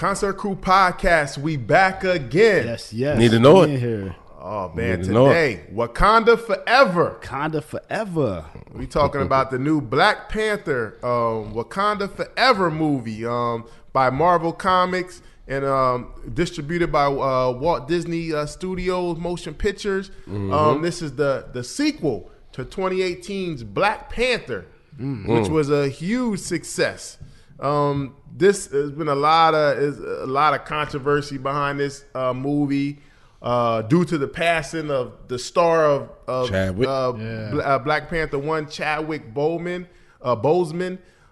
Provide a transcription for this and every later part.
Concert Crew Podcast, we back again. Yes. Need to know it. Here. Oh, man, today, Wakanda Forever. Wakanda Forever. We talking about the new Black Panther, Wakanda Forever movie by Marvel Comics and distributed by Walt Disney Studios Motion Pictures. This is the sequel to 2018's Black Panther, which was a huge success. This has been a lot of controversy behind this movie due to the passing of the star of Black Panther 1, Chadwick Boseman.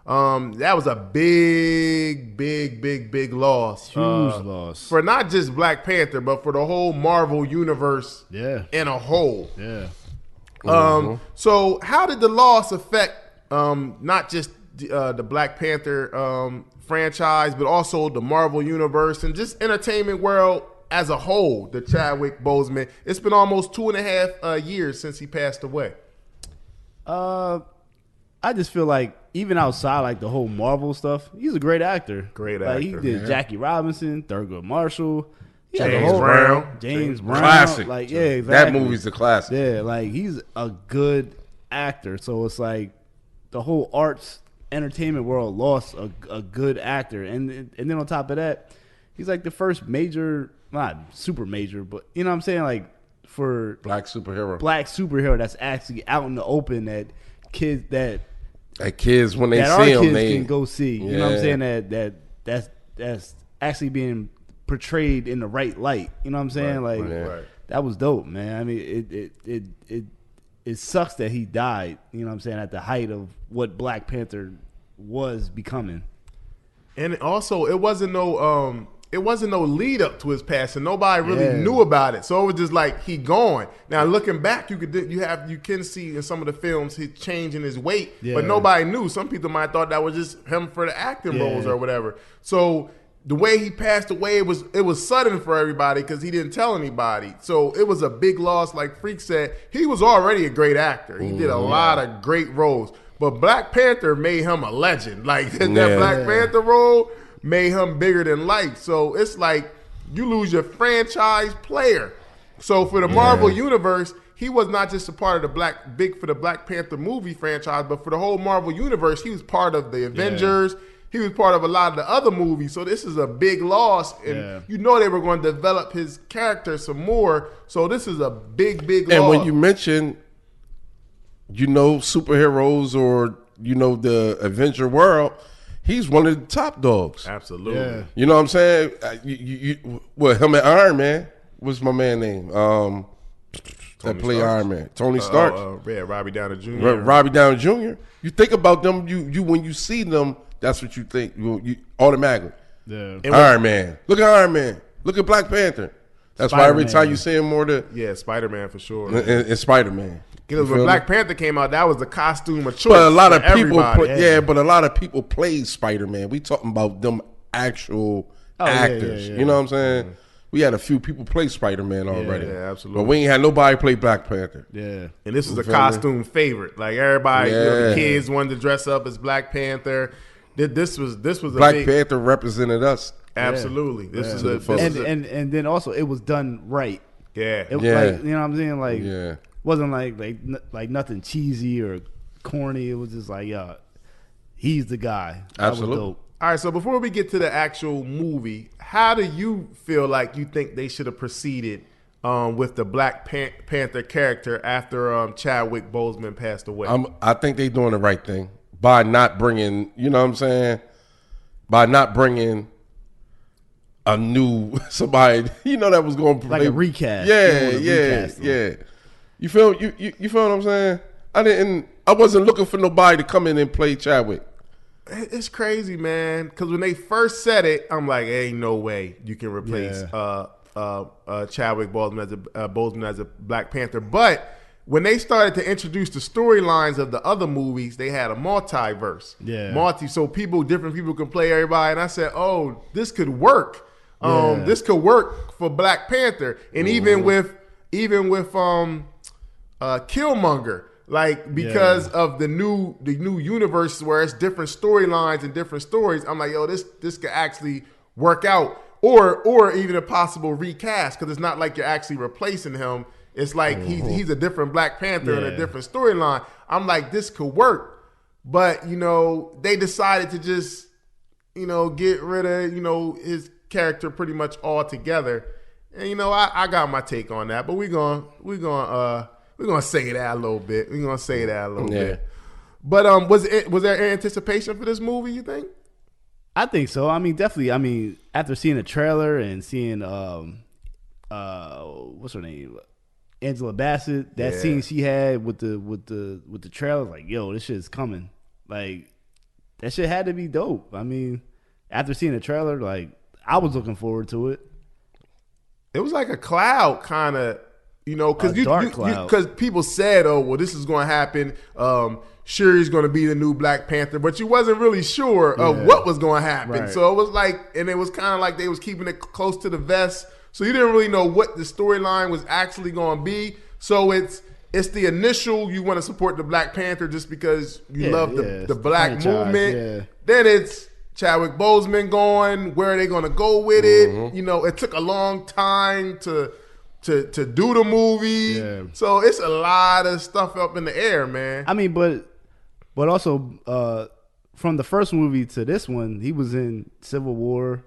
That was a big loss. Huge loss. For not just Black Panther, but for the whole Marvel universe in a whole. Yeah. So how did the loss affect not just the Black Panther franchise, but also the Marvel universe and just entertainment world as a whole, the Chadwick Boseman? It's been almost 2.5 years since he passed away. I just feel like even outside like the whole Marvel stuff, he's a great actor. Like he did Jackie Robinson, Thurgood Marshall, James Brown. Classic. Like exactly. That movie's a classic. Yeah, like he's a good actor. So it's like the whole arts entertainment world lost a good actor, and then on top of that, he's like the first major, not super major, but you know what I'm saying, like for Black superhero that's actually out in the open that kids when they that see our him, kids they can go see. You know what I'm saying? That's actually being portrayed in the right light. You know what I'm saying? That was dope, man. I mean, it sucks that he died, you know what I'm saying, at the height of what Black Panther was becoming. And also, it wasn't no lead up to his passing. Nobody really knew about it, so it was just like he gone. Now looking back, you can see in some of the films he changing his weight, but nobody knew. Some people might have thought that was just him for the acting roles or whatever. So the way he passed away, it was sudden for everybody because he didn't tell anybody. So it was a big loss. Like Freak said, he was already a great actor. He did a lot of great roles. But Black Panther made him a legend. Like that Black Panther role made him bigger than life. So it's like you lose your franchise player. So for the Marvel universe, he was not just a part of the Black Panther movie franchise, but for the whole Marvel universe, he was part of the Avengers. He was part of a lot of the other movies, so this is a big loss, and you know they were going to develop his character some more, so this is a big loss. And when you mention, superheroes or, the Avenger world, he's one of the top dogs. Absolutely. Yeah. You know what I'm saying? Him and Iron Man, what's my man name? That play Iron Man. Tony Stark. Robbie Downey Jr. Robbie Downey Jr. You think about them, you when you see them, that's what you think. You automatically. Yeah. Iron Man. Look at Iron Man. Look at Black Panther. That's why every time you see him more Spider-Man for sure. And Spider-Man. Because when Black Panther came out, that was the costume of choice. But a lot of people but a lot of people played Spider-Man. We talking about them actual actors. You know what I'm saying? We had a few people play Spider-Man already. Yeah, absolutely. But we ain't had nobody play Black Panther. Yeah. And this was a costume favorite. Like everybody, the kids wanted to dress up as Black Panther. This was Black Panther represented us. Absolutely. And then also it was done right. Yeah. It was like, you know what I'm saying? Like wasn't like nothing cheesy or corny. It was just like, he's the guy. Absolutely. That was dope. All right, so before we get to the actual movie, how do you feel like you think they should have proceeded with the Black Panther character after Chadwick Boseman passed away? I think they're doing the right thing by not bringing, you know what I'm saying? By not bringing a new somebody, that was going to like a recast. Yeah. You feel what I'm saying? I wasn't looking for nobody to come in and play Chadwick. It's crazy, man. Because when they first said it, I'm like, ain't no way you can replace Chadwick Boseman as a Black Panther. But when they started to introduce the storylines of the other movies, they had a multiverse. So different people can play everybody. And I said, oh, this could work. This could work for Black Panther. And even with Killmonger. Like, because of the new universe where it's different storylines and different stories, I'm like, yo, this could actually work out, or even a possible recast, because it's not like you're actually replacing him. It's like he's a different Black Panther and a different storyline. I'm like, this could work, but they decided to just get rid of his character pretty much altogether. And I got my take on that, but we're gonna say that a little bit. We're gonna say that a little bit. But was there anticipation for this movie, you think? I think so. I mean, definitely. I mean, after seeing the trailer and seeing what's her name, Angela Bassett, that scene she had with the trailer, like, yo, this shit's coming. Like, that shit had to be dope. I mean, after seeing the trailer, like, I was looking forward to it. It was like a cloud, kind of, because because people said, "Oh, well, this is going to happen. Shuri's going to be the new Black Panther," but you wasn't really sure of what was going to happen. Right. So it was like, and it was kind of like they was keeping it close to the vest, so you didn't really know what the storyline was actually going to be. So it's the initial, you want to support the Black Panther just because you love the Black movement. Yeah. Then it's Chadwick Boseman going. Where are they going to go with it? It took a long time to do the movie. Yeah. So it's a lot of stuff up in the air, man. I mean, but also from the first movie to this one, he was in Civil War,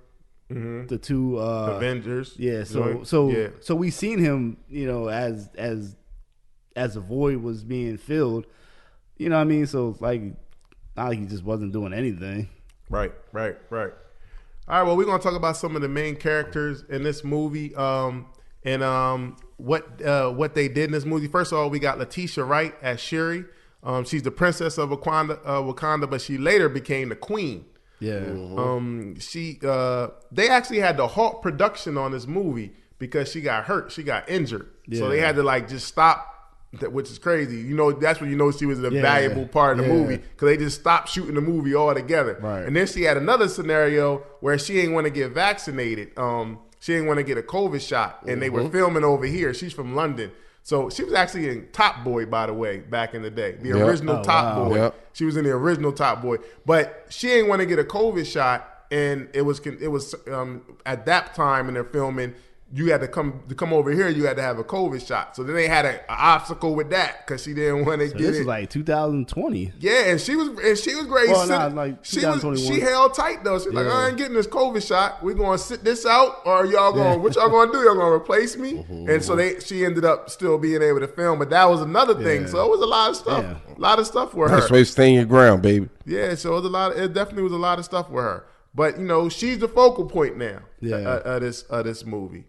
the two Avengers. Yeah. So we seen him, as the void was being filled. You know what I mean? So it's like, not like he just wasn't doing anything. Right. All right, well, we're going to talk about some of the main characters in this movie and what they did in this movie. First of all, we got Letitia Wright as Shuri. She's the princess of Wakanda, but she later became the queen. Yeah. They actually had to halt production on this movie because she got hurt. She got injured. Yeah. So they had to just stop. Which is crazy. That's when she was a valuable part of the movie, because they just stopped shooting the movie altogether. Right. And then she had another scenario where she didn't want to get vaccinated. She didn't want to get a COVID shot, and they were filming over here. She's from London. So she was actually in Top Boy, by the way, back in the day. The original Top Boy. Yep. She was in the original Top Boy. But she didn't want to get a COVID shot, and it was at that time in their filming, you had to come over here. You had to have a COVID shot. So then they had an obstacle with that because she didn't want to get it. This is like 2020. Yeah, and she was great. Well, she held tight though. She's like, I ain't getting this COVID shot. We're gonna sit this out, or y'all going? What y'all gonna do? Y'all gonna replace me? And so she ended up still being able to film. But that was another thing. So it was a lot of stuff. Yeah. A lot of stuff with her. That's why you stay your ground, baby. Yeah. So it was it definitely was a lot of stuff with her. But she's the focal point now. Of this movie.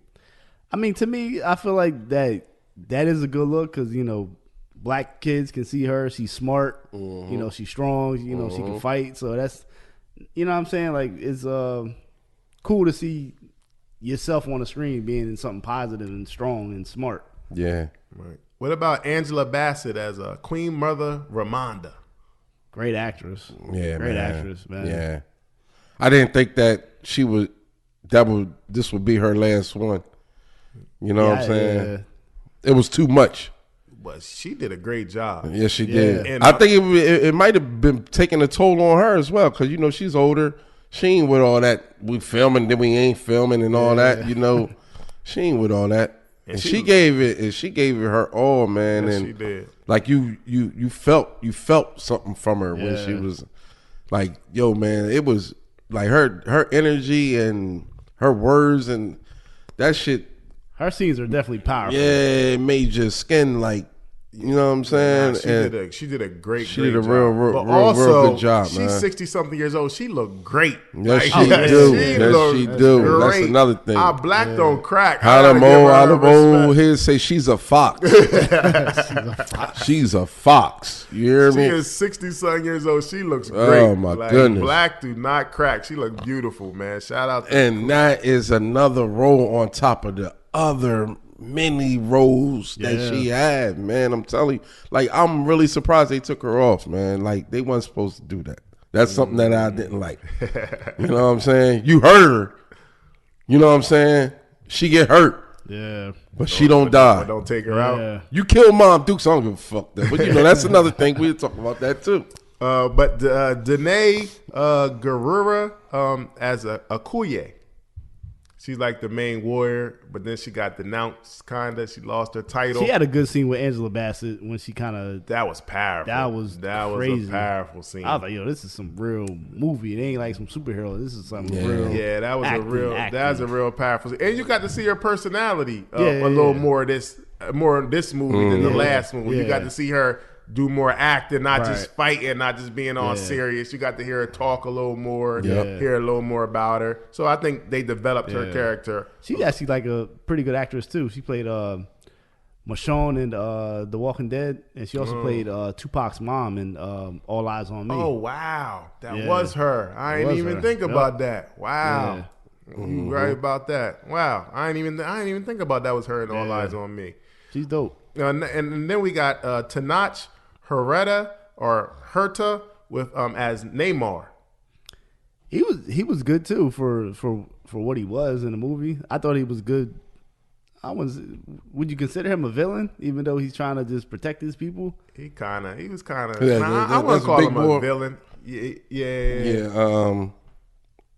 I mean, to me, I feel like that is a good look because, black kids can see her. She's smart. She's strong. She can fight. So that's, what I'm saying? Like, it's cool to see yourself on the screen being in something positive and strong and smart. Yeah. Right. What about Angela Bassett as Queen Mother Ramonda? Great actress. Yeah, Great actress, man. Yeah. I didn't think that this would be her last one. You know what I'm saying? Yeah. It was too much. But she did a great job. Yes, she did. And I think it might have been taking a toll on her as well because, she's older. She ain't with all that. We filming, then we ain't filming and all that. She ain't with all that. And she gave it her all, man. Yes, and she did. Like you felt something from her when she was like, yo, man, it was like her energy and her words and that shit. Her scenes are definitely powerful. Yeah, it made your skin like, you know what I'm saying? She did a great did a job. real good job, man. She's 60-something years old. She looked great. Yes, she do. Yes, she do. That's another thing. Our black don't crack. How them old heads say she's a fox. She's a fox. You hear me? She is 60-something years old. She looks great. Oh, my goodness. Black do not crack. She looks beautiful, man. Shout out to And that is another role on top of the other many roles that she had, man. I'm telling you, like, I'm really surprised they took her off, man. Like, they weren't supposed to do that. That's something that I didn't like. You know what I'm saying? You hurt her. You know what I'm saying? She get hurt. Yeah. But she don't die. Don't take her out. You kill Mom Dukes, I don't give a fuck that. But, that's another thing. We'll talk about that, too. But Danae Gurira as Akuye. She's like the main warrior, but then she got denounced, kind of. She lost her title. She had a good scene with Angela Bassett when she kind of... That was powerful. That was crazy. A powerful scene. I was like, yo, this is some real movie. It ain't like some superhero. This is something real. Yeah, that was a real powerful scene. And you got to see her personality a little more in this movie than the last movie. You got to see her do more acting, not just fighting, not just being all serious. You got to hear her talk a little more, hear a little more about her. So I think they developed her character. She's actually like a pretty good actress too. She played Michonne in The Walking Dead, and she also played Tupac's mom in All Eyes on Me. Oh wow, that was her. I didn't even think about that. Wow, you right about that. Wow, I didn't even think about that was her in All Eyes on Me. She's dope. And then we got Tenoch Huerta with as Namor. He was good too for what he was in the movie. I thought he was good. Would you consider him a villain, even though he's trying to just protect his people? He was kind of. I wouldn't call him a villain. Yeah.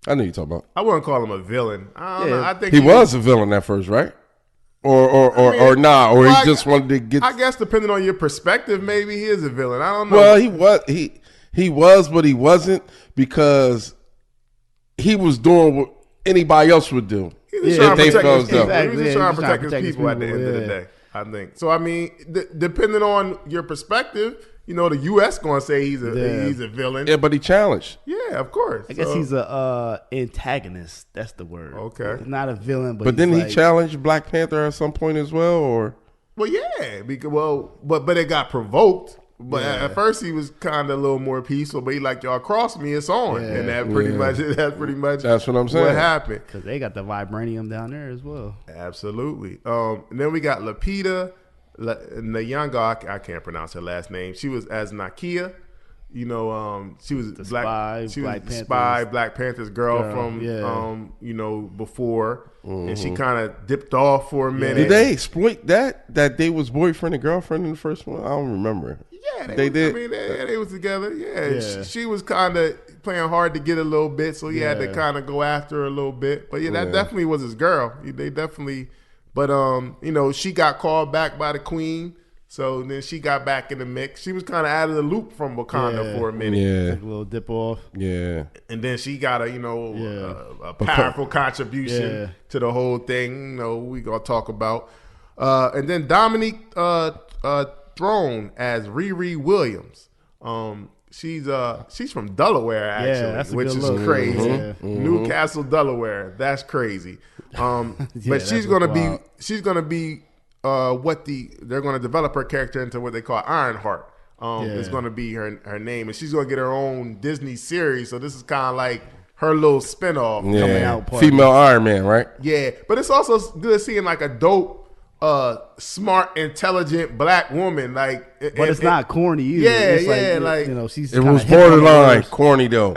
I know you're talking about. I wouldn't call him a villain. I don't know. I think he was a villain at first, right? Or he just wanted to get. I guess depending on your perspective, maybe he is a villain. I don't know. Well, he was, but he wasn't, because he was doing what anybody else would do. He was trying to protect his people. He was just trying to protect his people at the end of the day, I think. So I mean, depending on your perspective, you know, the U.S. going to say he's a villain. Yeah, but he challenged. Yeah, of course. I guess he's a antagonist. That's the word. Okay. He's not a villain, but then he challenged Black Panther at some point as well, or? Well, yeah, but it got provoked. But at first he was kind of a little more peaceful. But he like, y'all cross me, it's on, and that's pretty much that's what I'm saying. What happened? Because they got the vibranium down there as well. Absolutely. And then we got Lupita Nyong'o. I can't pronounce her last name. She was as Nakia. You know, she was Black Panther's girl from you know, before, and she kind of dipped off for a minute. Did they exploit that they was boyfriend and girlfriend in the first one? I don't remember. Yeah, they did. I mean, they was together. Yeah. She was kind of playing hard to get a little bit, so he had to kind of go after her a little bit. But that definitely was his girl. They definitely. But you know, she got called back by the queen. So then she got back in the mix. She was kind of out of the loop from Wakanda for a minute. Yeah, like a little dip off. Yeah, and then she got a powerful contribution to the whole thing. You know, we gonna talk about. And then Dominique Throne as Riri Williams. She's from Delaware actually, which is crazy. Mm-hmm. Newcastle, Delaware. That's crazy. But she's gonna be. They're going to develop her character into what they call Ironheart. It's going to be her name, and she's going to get her own Disney series. So this is kind of like her little spinoff coming out. Female Iron Man, right? Yeah, but it's also good seeing like a dope, smart, intelligent black woman. Like, but it's not corny either. It's like you know, she's. It was borderline corny though.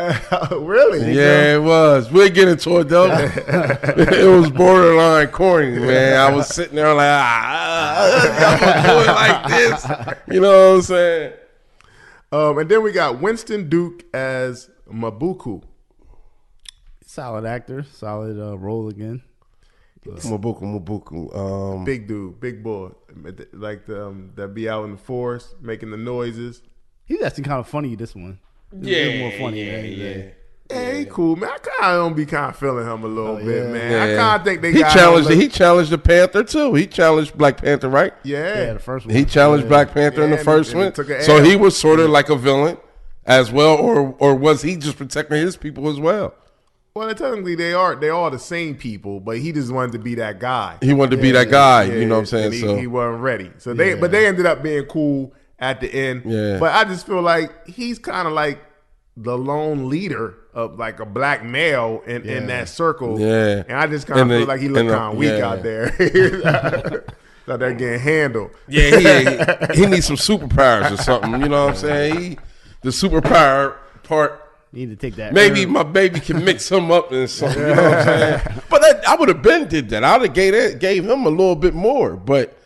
Really? Yeah, it was. We'll get into it though. It was borderline corny, man. I was sitting there like, I'm gonna do it like this. You know what I'm saying? And then we got Winston Duke as Mabuku. Solid actor, solid role again. Mabuku. Big dude, big boy, like that be out in the forest making the noises. He's actually kind of funny. This one, more funny. Yeah, he cool, man. I kind of don't be kind of feeling him a little bit, man. Yeah. I kind of think they he challenged the Panther too. He challenged Black Panther, right? Yeah, the first one. He challenged Black Panther in the first one, so he was sort of like a villain as well, or was he just protecting his people as well? Well, technically they all the same people, but he just wanted to be that guy. He wanted to be that guy, you know what I'm saying? He wasn't ready. So they ended up being cool at the end. Yeah. But I just feel like he's kind of like the lone leader of like a black male in that circle. Yeah. And I just kind of feel like he looked kind of weak out there. Out there getting handled. Yeah, he needs some superpowers or something. You know what I'm saying? The superpower part. You need to take that. Maybe my baby can mix him up and something. You know what I'm saying? But I would have did that. I would have gave him a little bit more. But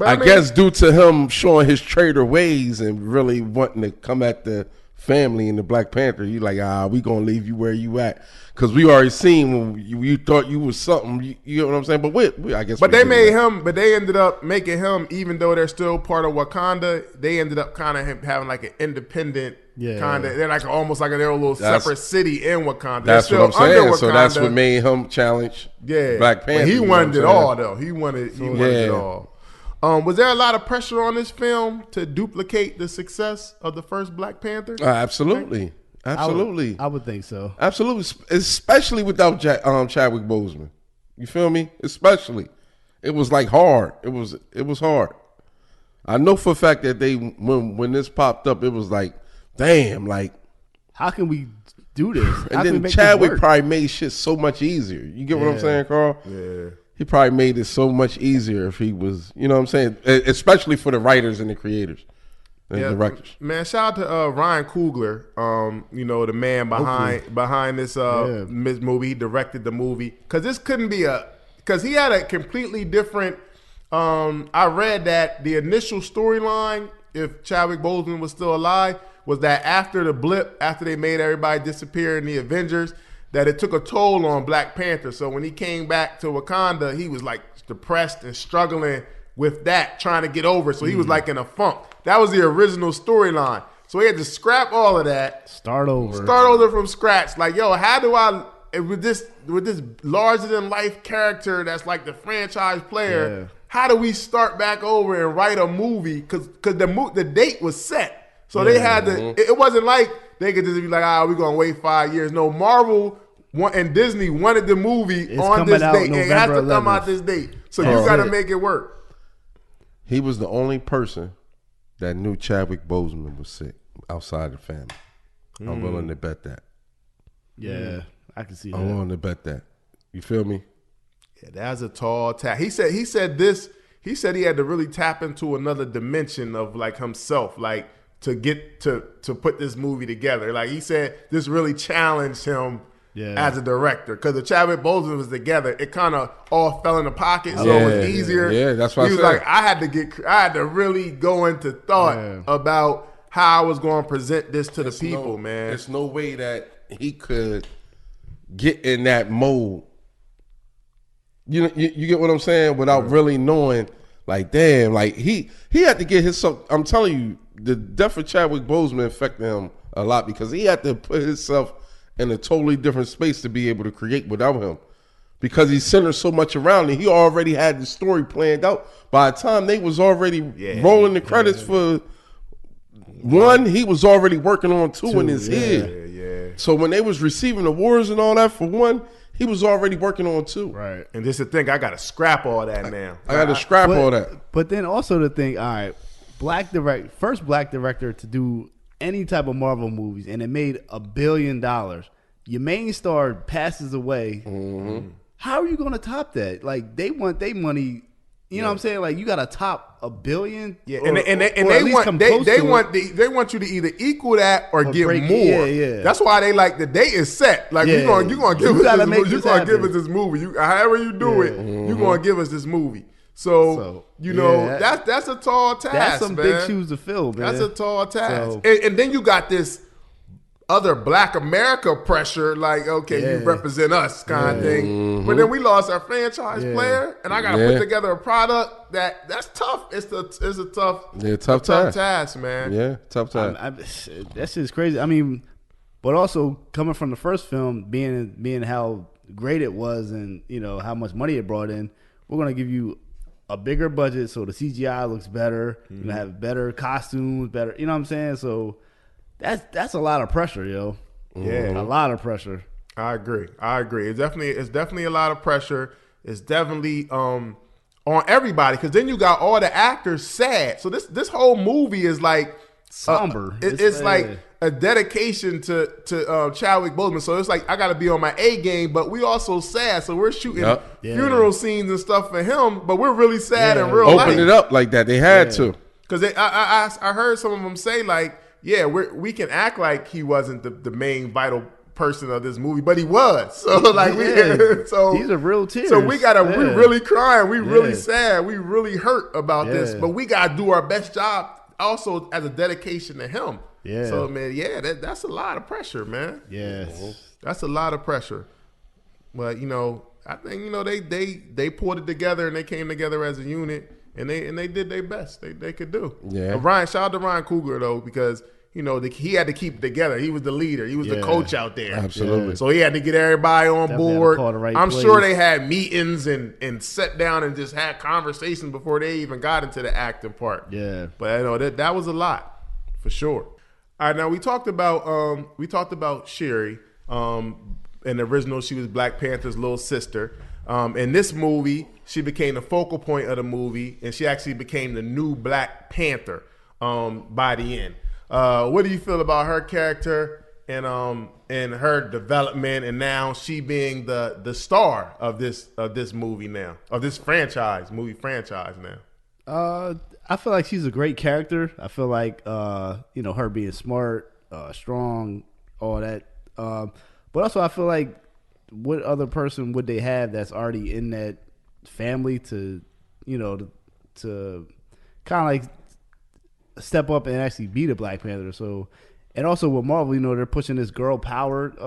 I guess due to him showing his traitor ways and really wanting to come at the family in the Black Panther. You like, we gonna leave you where you at, because we already seen when you thought you was something. You know what I'm saying? But I guess. But they made him. But they ended up making him, even though they're still part of Wakanda. They ended up kind of having like an independent kind of. They're like almost like their little separate city in Wakanda. That's what I'm saying. So that's what made him challenge. Black Panther. But he wanted it all, though. He wanted it all. Was there a lot of pressure on this film to duplicate the success of the first Black Panther? Absolutely. I would think so. Absolutely. Especially without Chadwick Boseman. You feel me? Especially. It was like hard. It was hard. I know for a fact that when this popped up, it was like, damn, like, how can we do this? And then Chadwick probably made shit so much easier. You get what I'm saying, Carl? Yeah. He probably made it so much easier if he was, you know what I'm saying? Especially for the writers and the creators and directors. Man, shout out to Ryan Coogler, the man behind this movie. He directed the movie. Because this couldn't be because he had a completely different, I read that the initial storyline, if Chadwick Boseman was still alive, was that after the blip, after they made everybody disappear in the Avengers, that it took a toll on Black Panther. So when he came back to Wakanda, he was like depressed and struggling with that, trying to get over it. So he was like in a funk. That was the original storyline. So he had to scrap all of that. Start over from scratch. Like, yo, how do I, with this larger than life character that's like the franchise player, how do we start back over and write a movie? Because the date was set. So they had to, it wasn't like they could just be like, we're going to wait 5 years. No, Marvel and Disney wanted the movie on this date. It has to come out this date. So you got to make it work. He was the only person that knew Chadwick Boseman was sick outside the family. I'm willing to bet that. Yeah, I can see that. I'm willing to bet that. You feel me? Yeah, that's a tall task. He said he had to really tap into another dimension of like himself, like, to get to put this movie together. Like he said, this really challenged him as a director. Because the Chadwick Boseman was together, it kind of all fell in the pocket, so it was easier. Yeah, that's what he was like, I had to really go into thought about how I was going to present this to the people, man. There's no way that he could get in that mode. You get what I'm saying? Without really knowing, like, damn, like he had to get himself. I'm telling you, the death of Chadwick Boseman affected him a lot because he had to put himself in a totally different space to be able to create without him, because he centered so much around it. He already had the story planned out. By the time they was already rolling the credits for one, he was already working on two in his head. Yeah. So when they was receiving awards and all that for one, he was already working on two. Right. And just to think, I got to scrap all that now. I got to scrap all that. But then also to think, all right, first black director to do any type of Marvel movies, and it made $1 billion. Your main star passes away. Mm-hmm. How are you going to top that? Like, they want their money. You know what I'm saying? Like, you got to top $1 billion. Yeah, and they want you to either equal that or get more. Yeah. That's why they like the date is set. Like, you're gonna give us this movie. However you do it, you're gonna give us this movie. So that's a tall task. That's some big shoes to fill, man. That's a tall task. And then you got this other Black America pressure, like, okay, you represent us kind of thing. Mm-hmm. But then we lost our franchise player, and I got to put together a product that's tough. It's a tough task, man. Yeah, tough task. That's just crazy. I mean, but also coming from the first film, being how great it was, and how much money it brought in, we're gonna give you a bigger budget, so the CGI looks better. Mm-hmm. You're gonna have better costumes, better. You know what I'm saying? So. That's a lot of pressure, yo. Yeah, a lot of pressure. I agree. It's definitely a lot of pressure. It's definitely on everybody, because then you got all the actors sad. So this whole movie is like somber. It's like a dedication to Chadwick Boseman. So it's like I got to be on my A game, but we also sad. So we're shooting funeral scenes and stuff for him, but we're really sad in real life. Open it up like that. They had to, because I heard some of them say like. Yeah, we can act like he wasn't the main vital person of this movie, but he was. So like these are real tears. So we we really crying, we really sad, we really hurt about this, but we gotta do our best job also as a dedication to him. Yeah. So man, that's a lot of pressure, man. Yes. That's a lot of pressure. But I think they pulled it together and they came together as a unit and they did their best they could do. Yeah. Shout out to Ryan Coogler though, because he had to keep it together. He was the leader. He was the coach out there. Absolutely. So he had to get everybody on Definitely board. I'm place. sure they had meetings and sat down and just had conversations before they even got into the acting part. Yeah. But that was a lot for sure. All right, now we talked about Shuri. In the original, she was Black Panther's little sister. In this movie, she became the focal point of the movie, and she actually became the new Black Panther by the end. What do you feel about her character and her development, and now she being the star of this movie now, of this movie franchise now? I feel like she's a great character. I feel like her being smart, strong, all that. But also, I feel like what other person would they have that's already in that family to kind of like step up and actually be the Black Panther. So, and also with Marvel, they're pushing this girl powered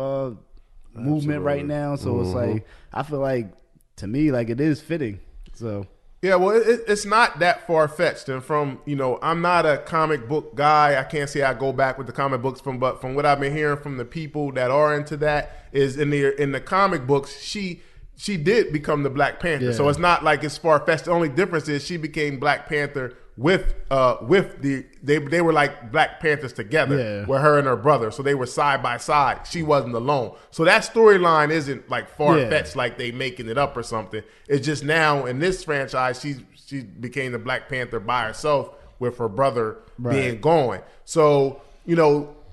movement right now. So it's like, I feel like, to me, like it is fitting. So yeah, well, it's not that far fetched. And from I'm not a comic book guy. I can't say I go back with the comic books but from what I've been hearing from the people that are into that is in the comic books, she did become the Black Panther. Yeah. So it's not like it's far fetched. The only difference is she became Black Panther with they were like Black Panthers together with her and her brother. So they were side by side. She wasn't alone. So that storyline isn't like far fetched like they making it up or something. It's just now in this franchise she became the Black Panther by herself with her brother being gone. So,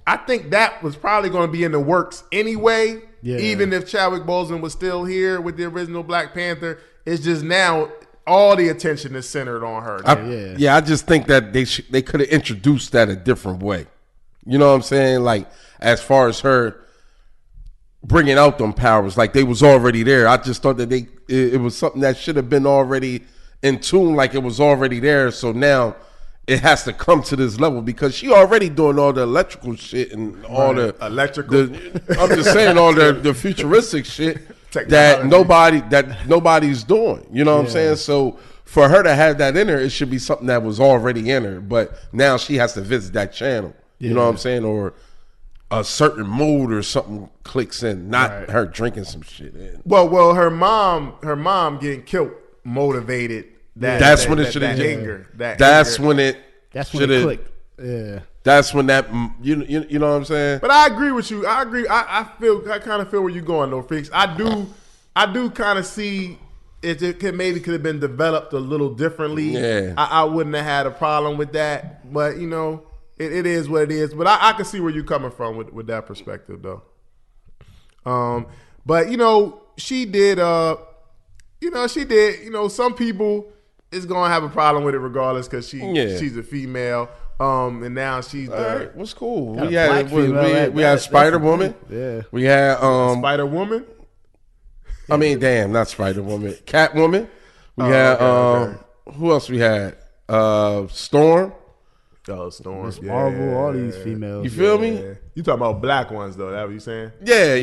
I think that was probably going to be in the works anyway. Yeah. Even if Chadwick Boseman was still here with the original Black Panther, it's just now all the attention is centered on her. I just think that they could have introduced that a different way. You know what I'm saying? Like, as far as her bringing out them powers, like they was already there. I just thought that it was something that should have been already in tune, like it was already there. So now it has to come to this level because she already doing all the electrical shit and all the electrical. I'm just saying all the futuristic shit that nobody's doing. You know what I'm saying? So for her to have that in her, it should be something that was already in her. But now she has to visit that channel. You know what I'm saying? Or a certain mode or something clicks in, not her drinking some shit in. Well, her mom getting killed motivated. That's when it should have anger. That's when it clicked. Yeah. That's when that you know what I'm saying. But I agree with you. I agree. I kind of feel where you're going though, Freaks. I do kind of see it could have been developed a little differently. Yeah. I wouldn't have had a problem with that. But it is what it is. But I can see where you're coming from with that perspective though. But she did. Some people is gonna have a problem with it regardless because she's a female. And now she's what's cool. We had Spider-Woman. Yeah. We had Spider-Woman. I mean, damn, not Spider-Woman. Catwoman. We had who else we had? Storm. Oh, Storm. Miss Marvel, all these females. You feel me? You talking about black ones though, that what you saying? Yeah.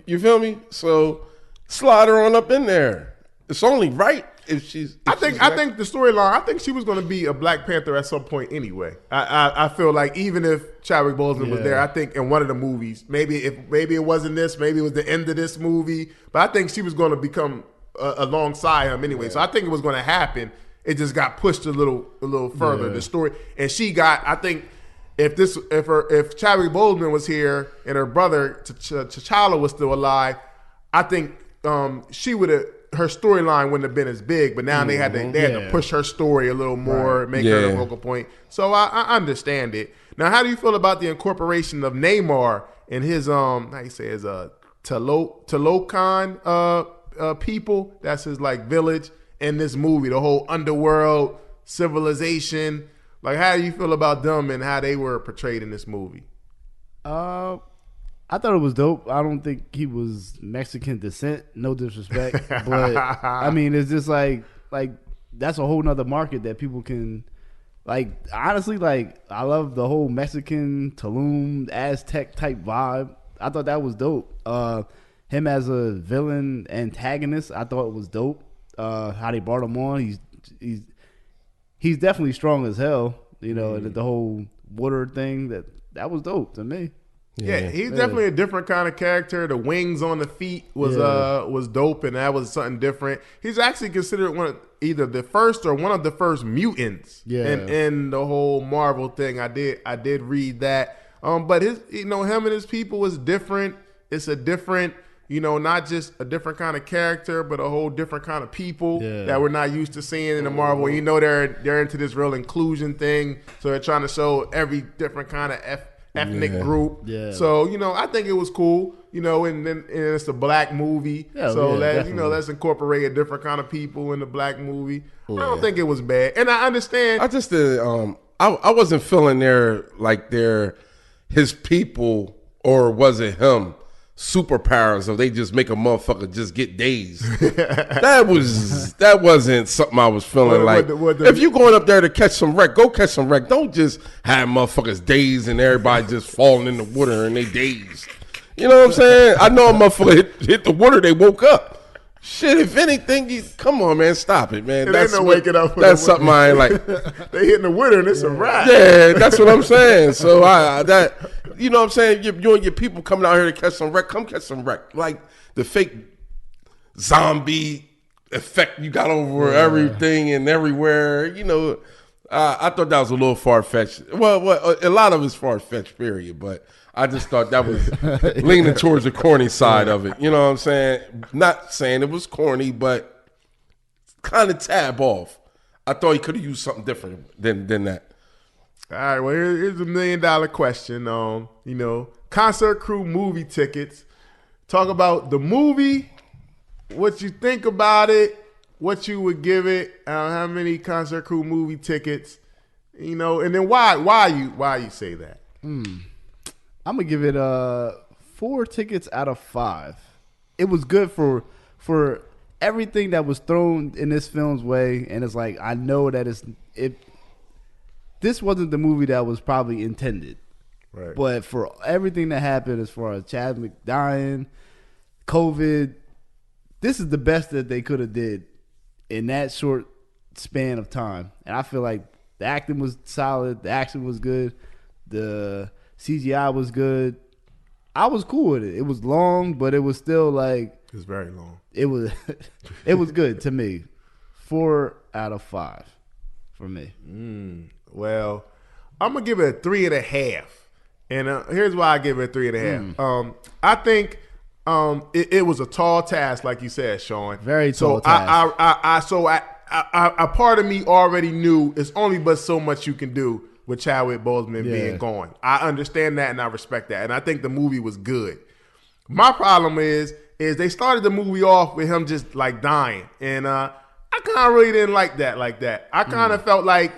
You feel me? So slide her on up in there. It's only right if she's. I think the storyline. I think she was going to be a Black Panther at some point anyway. I feel like even if Chadwick Boseman was there, I think in one of the movies, maybe it wasn't this, maybe it was the end of this movie, but I think she was going to become alongside him anyway. So I think it was going to happen. It just got pushed a little further. The story, and she got. I think if Chadwick Boseman was here and her brother T'Challa was still alive, I think she would have. Her storyline wouldn't have been as big, but now they had to push her story a little more, make her a focal point. So I understand it. Now, how do you feel about the incorporation of Namor and his Talokan people? That's his village in this movie, the whole underworld civilization. Like, how do you feel about them and how they were portrayed in this movie? I thought it was dope. I don't think he was Mexican descent. No disrespect, but I mean, it's just like that's a whole nother market that people can Like, honestly, like, I love the whole Mexican, Tulum, Aztec type vibe. I thought that was dope. Him as a villain antagonist, I thought it was dope. How they brought him on. He's definitely strong as hell. You know, the whole water thing, that was dope to me. Yeah, he's definitely a different kind of character. The wings on the feet was dope, and that was something different. He's actually considered either the first or one of the first mutants in the whole Marvel thing. I did read that. But him and his people was different. It's a different, not just a different kind of character, but a whole different kind of people that we're not used to seeing in the Marvel. They're into this real inclusion thing, so they're trying to show every different kind of ethnic group. Yeah. So, I think it was cool, and then it's a black movie. Let's incorporate a different kind of people in the black movie. Yeah. I don't think it was bad. And I understand. I just I wasn't feeling his people, or was it him, superpowers, or they just make a motherfucker just get dazed. that wasn't something I was feeling if you going up there to catch some wreck, go catch some wreck. Don't just have motherfuckers dazed and everybody just falling in the water and they dazed. You know what I'm saying? I know a motherfucker hit the water, they woke up. Shit, if anything, come on, man, stop it, man. That's no waking up. That's something I ain't like. They hitting the winter and it's a wrap. Yeah, that's what I'm saying. So you know what I'm saying? You and your people coming out here to catch some wreck. Come catch some wreck. Like the fake zombie effect you got over everything and everywhere. I thought that was a little far fetched. Well, a lot of it's far fetched, period. But I just thought that was leaning towards the corny side of it. You know what I'm saying? Not saying it was corny, but kind of tab off. I thought he could have used something different than that. All right, well, here's $1 million question. Concert crew movie tickets. Talk about the movie, what you think about it, what you would give it, how many concert crew movie tickets, and then why you say that. I'm gonna give it 4 tickets out of 5. It was good for everything that was thrown in this film's way, and it's like I know that this wasn't the movie that was probably intended, right? But for everything that happened, as far as Chadwick dying, COVID, this is the best that they could have did in that short span of time, and I feel like the acting was solid, the action was good, the CGI was good. I was cool with it. It was long, but it was still like it's very long. It was it was good to me. 4 out of 5 for me. Well, I'm gonna give it a 3.5, and here's why I give it a 3.5. I think it was a tall task, like you said, Sean. Very tall task. A part of me already knew it's only but so much you can do with Chadwick Boseman being gone. I understand that and I respect that. And I think the movie was good. My problem is they started the movie off with him just like dying. And I kind of really didn't like that. I kind of felt like,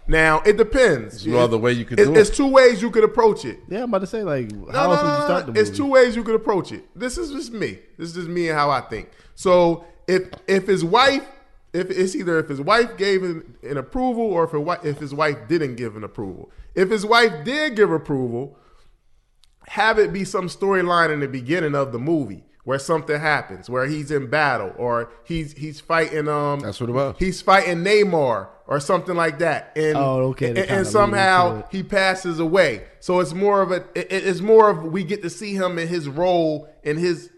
now it depends. There's no other way you could do it. It's 2 ways you could approach it. Yeah, I'm about to say, like, how else would you start the movie? It's 2 ways you could approach it. This is just me. This is just me and how I think. So if his wife, if his wife gave an approval or if his wife didn't give an approval. If his wife did give approval, have it be some storyline in the beginning of the movie where something happens, where he's in battle or he's fighting. That's what it was. He's fighting Namor or something like that, and somehow he passes away. So it's more of we get to see him in his role in his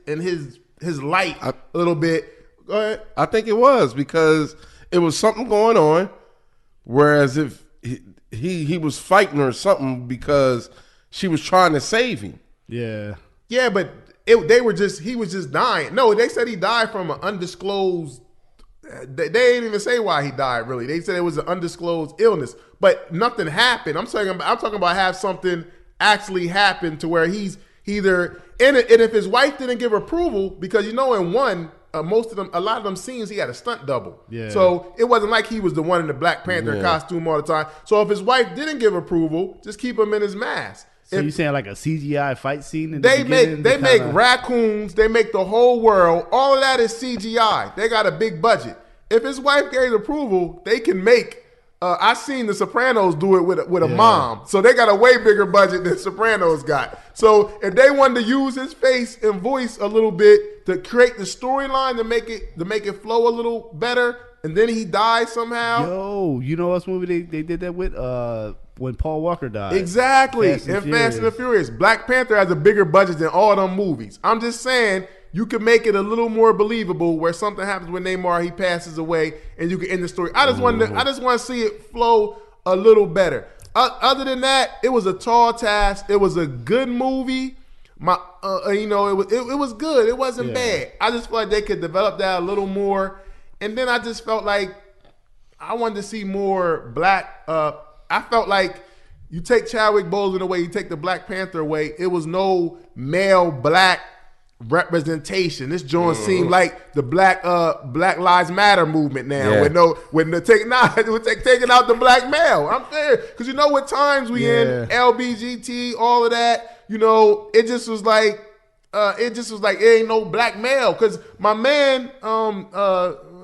light a little bit. Go ahead. I think it was because it was something going on, whereas if he was fighting or something because she was trying to save him. Yeah, but he was just dying. No, they said he died from an undisclosed. They didn't even say why he died. Really, they said it was an undisclosed illness, but nothing happened. I'm talking about have something actually happen to where he's either in it, and if his wife didn't give approval, because in one. A lot of them scenes, he had a stunt double. Yeah. So it wasn't like he was the one in the Black Panther costume all the time. So if his wife didn't give approval, just keep him in his mask. So you saying like a CGI fight scene? They make raccoons. They make the whole world. All of that is CGI. They got a big budget. If his wife gave approval, they can make I seen The Sopranos do it with a mom, so they got a way bigger budget than Sopranos got. So if they wanted to use his face and voice a little bit to create the storyline to make it flow a little better, and then he died somehow. Yo, you know what movie they did that with? When Paul Walker died. Exactly. Fast and the Furious. Black Panther has a bigger budget than all them movies. I'm just saying you can make it a little more believable where something happens with Neymar, he passes away, and you can end the story. I just want to see it flow a little better. Other than that, it was a tall task. It was a good movie. It was good. It wasn't bad. I just feel like they could develop that a little more. And then I just felt like I wanted to see more black. I felt like you take Chadwick Boseman away, you take the Black Panther away. It was no male black representation. This joint seemed like the Black Lives Matter movement now. We're taking out the black male. I'm there because what times we in LBGT, all of that. It just was like it ain't no black male because my man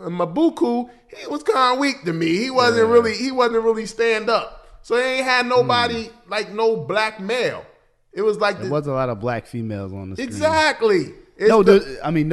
Mabuku, he was kind of weak to me. He wasn't really stand up. So they ain't had nobody like no black male. It was like there was a lot of black females on the screen. Exactly. No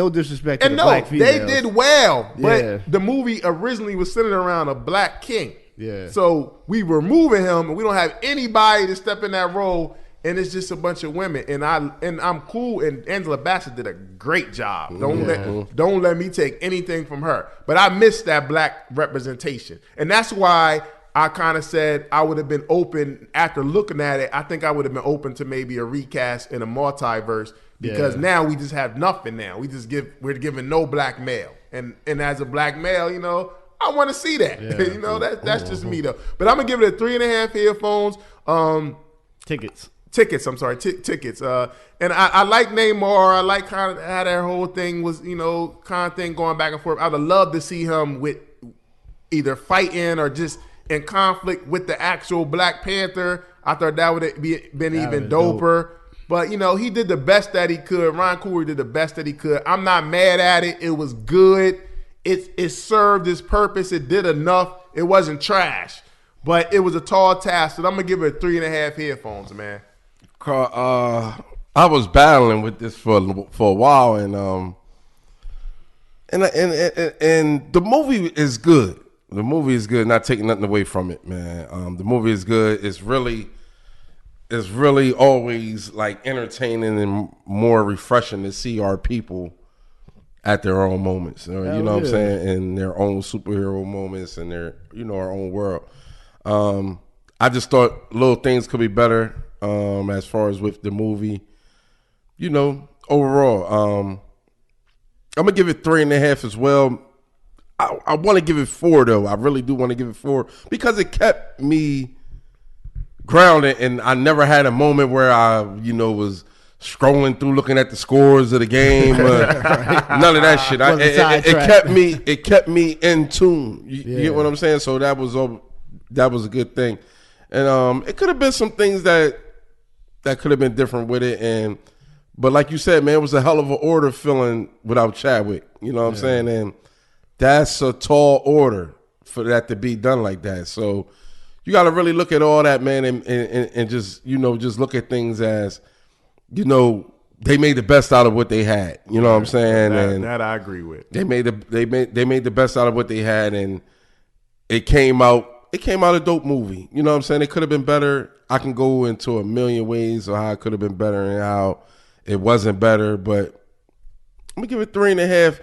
disrespect to the black females. They did well, but the movie originally was centered around a black king. Yeah. So we were moving him, and we don't have anybody to step in that role, and it's just a bunch of women. And I'm cool. And Angela Bassett did a great job. Don't let me take anything from her. But I missed that black representation, and that's why I kind of said I would have been open after looking at it. I think I would have been open to maybe a recast in a multiverse because now we just have nothing. Now we're giving no black male, and as a black male, I want to see that. Yeah. That's just me though. But I'm gonna give it a 3.5 earphones. Tickets. I'm sorry, tickets. And I like Neymar. I like kind of how that whole thing was, kind of thing going back and forth. I'd have loved to see him with either fighting or just in conflict with the actual Black Panther. I thought that would have been even doper. But, he did the best that he could. Ryan Coogler did the best that he could. I'm not mad at it. It was good. It served its purpose. It did enough. It wasn't trash. But it was a tall task. So I'm going to give it a 3.5 earphones, man. I was battling with this for a while, and the movie is good. The movie is good. Not taking nothing away from it, man. The movie is good. It's really always like entertaining and more refreshing to see our people at their own moments. You know what I'm saying? In their own superhero moments and their our own world. I just thought little things could be better. As far as with the movie, overall, I'm gonna give it 3.5 as well. I want to give it 4 though. I really do want to give it 4 because it kept me grounded, and I never had a moment where I, was scrolling through looking at the scores of the game. None of that shit. It kept me in tune. You get what I'm saying? So that was a good thing, and it could have been some things that could have been different with it, but like you said, man, it was a hell of an order filling without Chadwick. You know what I'm saying? And that's a tall order for that to be done like that. So you got to really look at all that, man, and just just look at things as they made the best out of what they had. You know what I'm saying? That I agree with. They made the best out of what they had, and it came out a dope movie. You know what I'm saying? It could have been better. I can go into a million ways of how it could have been better and how it wasn't better, but I'm gonna give it 3.5,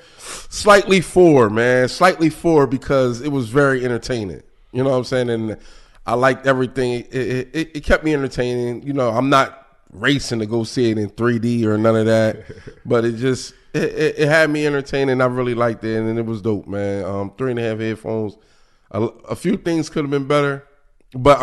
slightly 4, man. Slightly 4 because it was very entertaining. You know what I'm saying? And I liked everything. It kept me entertaining. I'm not racing to go see it in 3D or none of that, but it had me entertaining. I really liked it, and it was dope, man. 3.5 headphones. A few things could have been better, but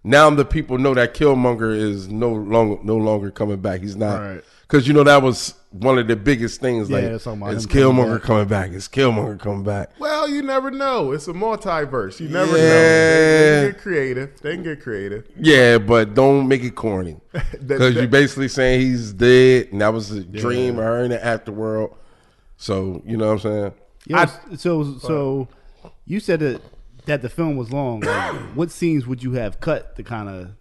now the people know that Killmonger is no longer coming back. He's not, because that was one of the biggest things. Like, is Killmonger coming back? Is Killmonger coming back? Well, you never know. It's a multiverse. You never know. They can get creative. Yeah, but don't make it corny, because you're basically saying he's dead, and that was a dream or in the afterworld. So you know what I'm saying? Yeah. So you said that that the film was long, like, what scenes would you have cut to kind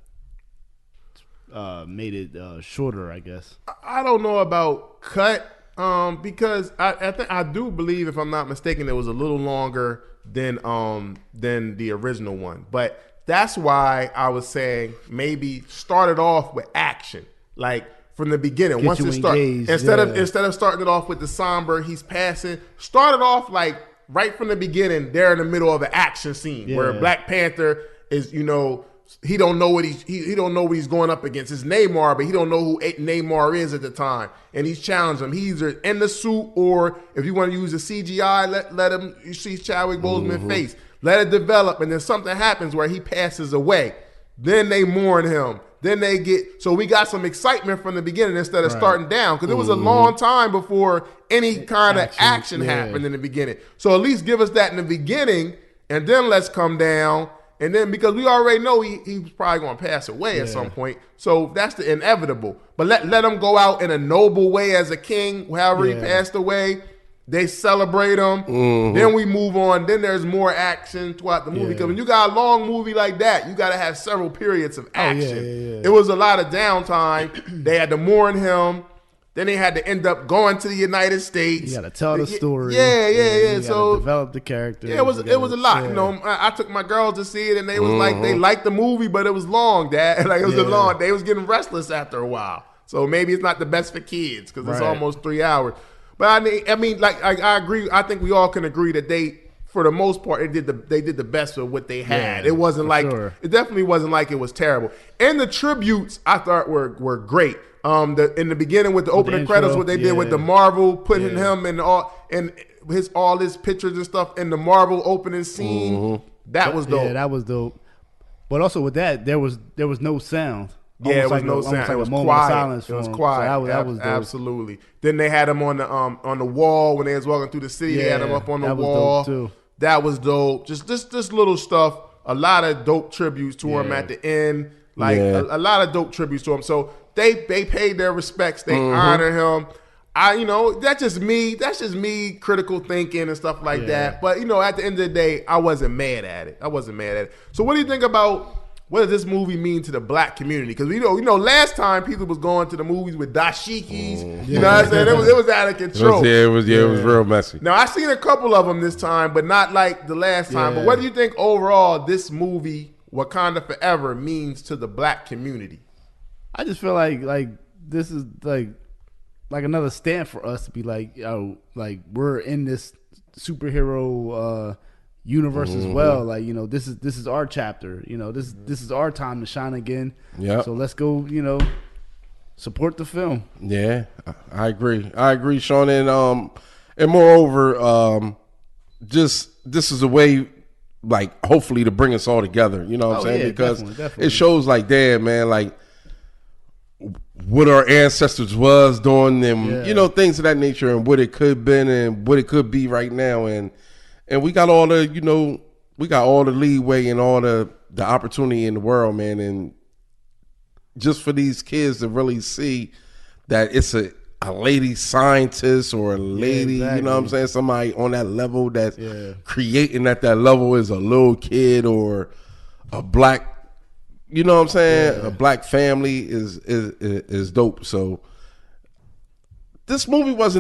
of made it shorter, I guess? I don't know about cut, because I do believe, if I'm not mistaken, it was a little longer than the original one. But that's why I was saying maybe start it off with action, like from the beginning. Get Once you it starts, engaged, instead of starting it off with the somber, he's passing. Start it off like right from the beginning. They're in the middle of an action scene where Black Panther is, he don't know what he don't know what he's going up against. It's Namor, but he don't know who Namor is at the time, and he's challenging him. He's either in the suit, or if you want to use a CGI, let him. You see Chadwick Boseman face. Let it develop, and then something happens where he passes away. Then they mourn him. Then they get, so we got some excitement from the beginning instead of starting down, because it was a long time before any kind of action happened in the beginning. So at least give us that in the beginning, and then let's come down. And then, because we already know he's probably going to pass away at some point. So that's the inevitable. But let him go out in a noble way as a king, however he passed away. They celebrate him. Then we move on. Then there's more action throughout the movie. Because when you got a long movie like that, you got to have several periods of action. It was a lot of downtime. They had to mourn him. Then they had to end up going to the United States. You got to tell the story. Yeah. So develop the character. Yeah, it was a lot. I took my girls to see it, and they was like, they liked the movie, but it was long, Dad. Like, it was long. They was getting restless after a while. So maybe it's not the best for kids, because it's almost 3 hours. But I mean, like, I agree. I think we all can agree that they, for the most part, they did the best with what they had. It wasn't like it definitely wasn't like it was terrible. And the tributes I thought were great. In the beginning with the opening credits, what they did with the Marvel, putting him in all his pictures and stuff in the Marvel opening scene. That was dope. Yeah, that was dope. But also with that, there was no sound. Yeah, it was no sound. It was quiet. It was quiet. So that was dope. Absolutely. Then they had him on the wall when they was walking through the city. They had him up on the wall. Dope too. That was dope. Just little stuff. A lot of dope tributes to him at the end. Like a lot of dope tributes to him. So they paid their respects. They honored him. That's just me critical thinking and stuff like that. But at the end of the day, I wasn't mad at it. So what do you think about, what does this movie mean to the black community? Because we know last time people was going to the movies with dashikis. You know what I'm saying? It was out of control. It was real messy. Now I seen a couple of them this time, but not like the last time. But what do you think overall this movie, Wakanda Forever, means to the black community? I just feel like this is like another stamp for us to be like, like we're in this superhero universe as well. Like, this is our chapter. This is our time to shine again. Yeah. So let's go, support the film. Yeah, I agree, Sean. And moreover, just this is a way, like, hopefully to bring us all together. You know what I'm saying? Because definitely. It shows, like, damn, man, like, what our ancestors was doing, and things of that nature, and what it could have been and what it could be right now, and we got all the leeway and all the opportunity in the world, man, and just for these kids to really see that it's a lady scientist or a lady, you know what I'm saying, somebody on that level that's creating at that level is a little kid or a black. You know what I'm saying? A black family is dope. So this movie was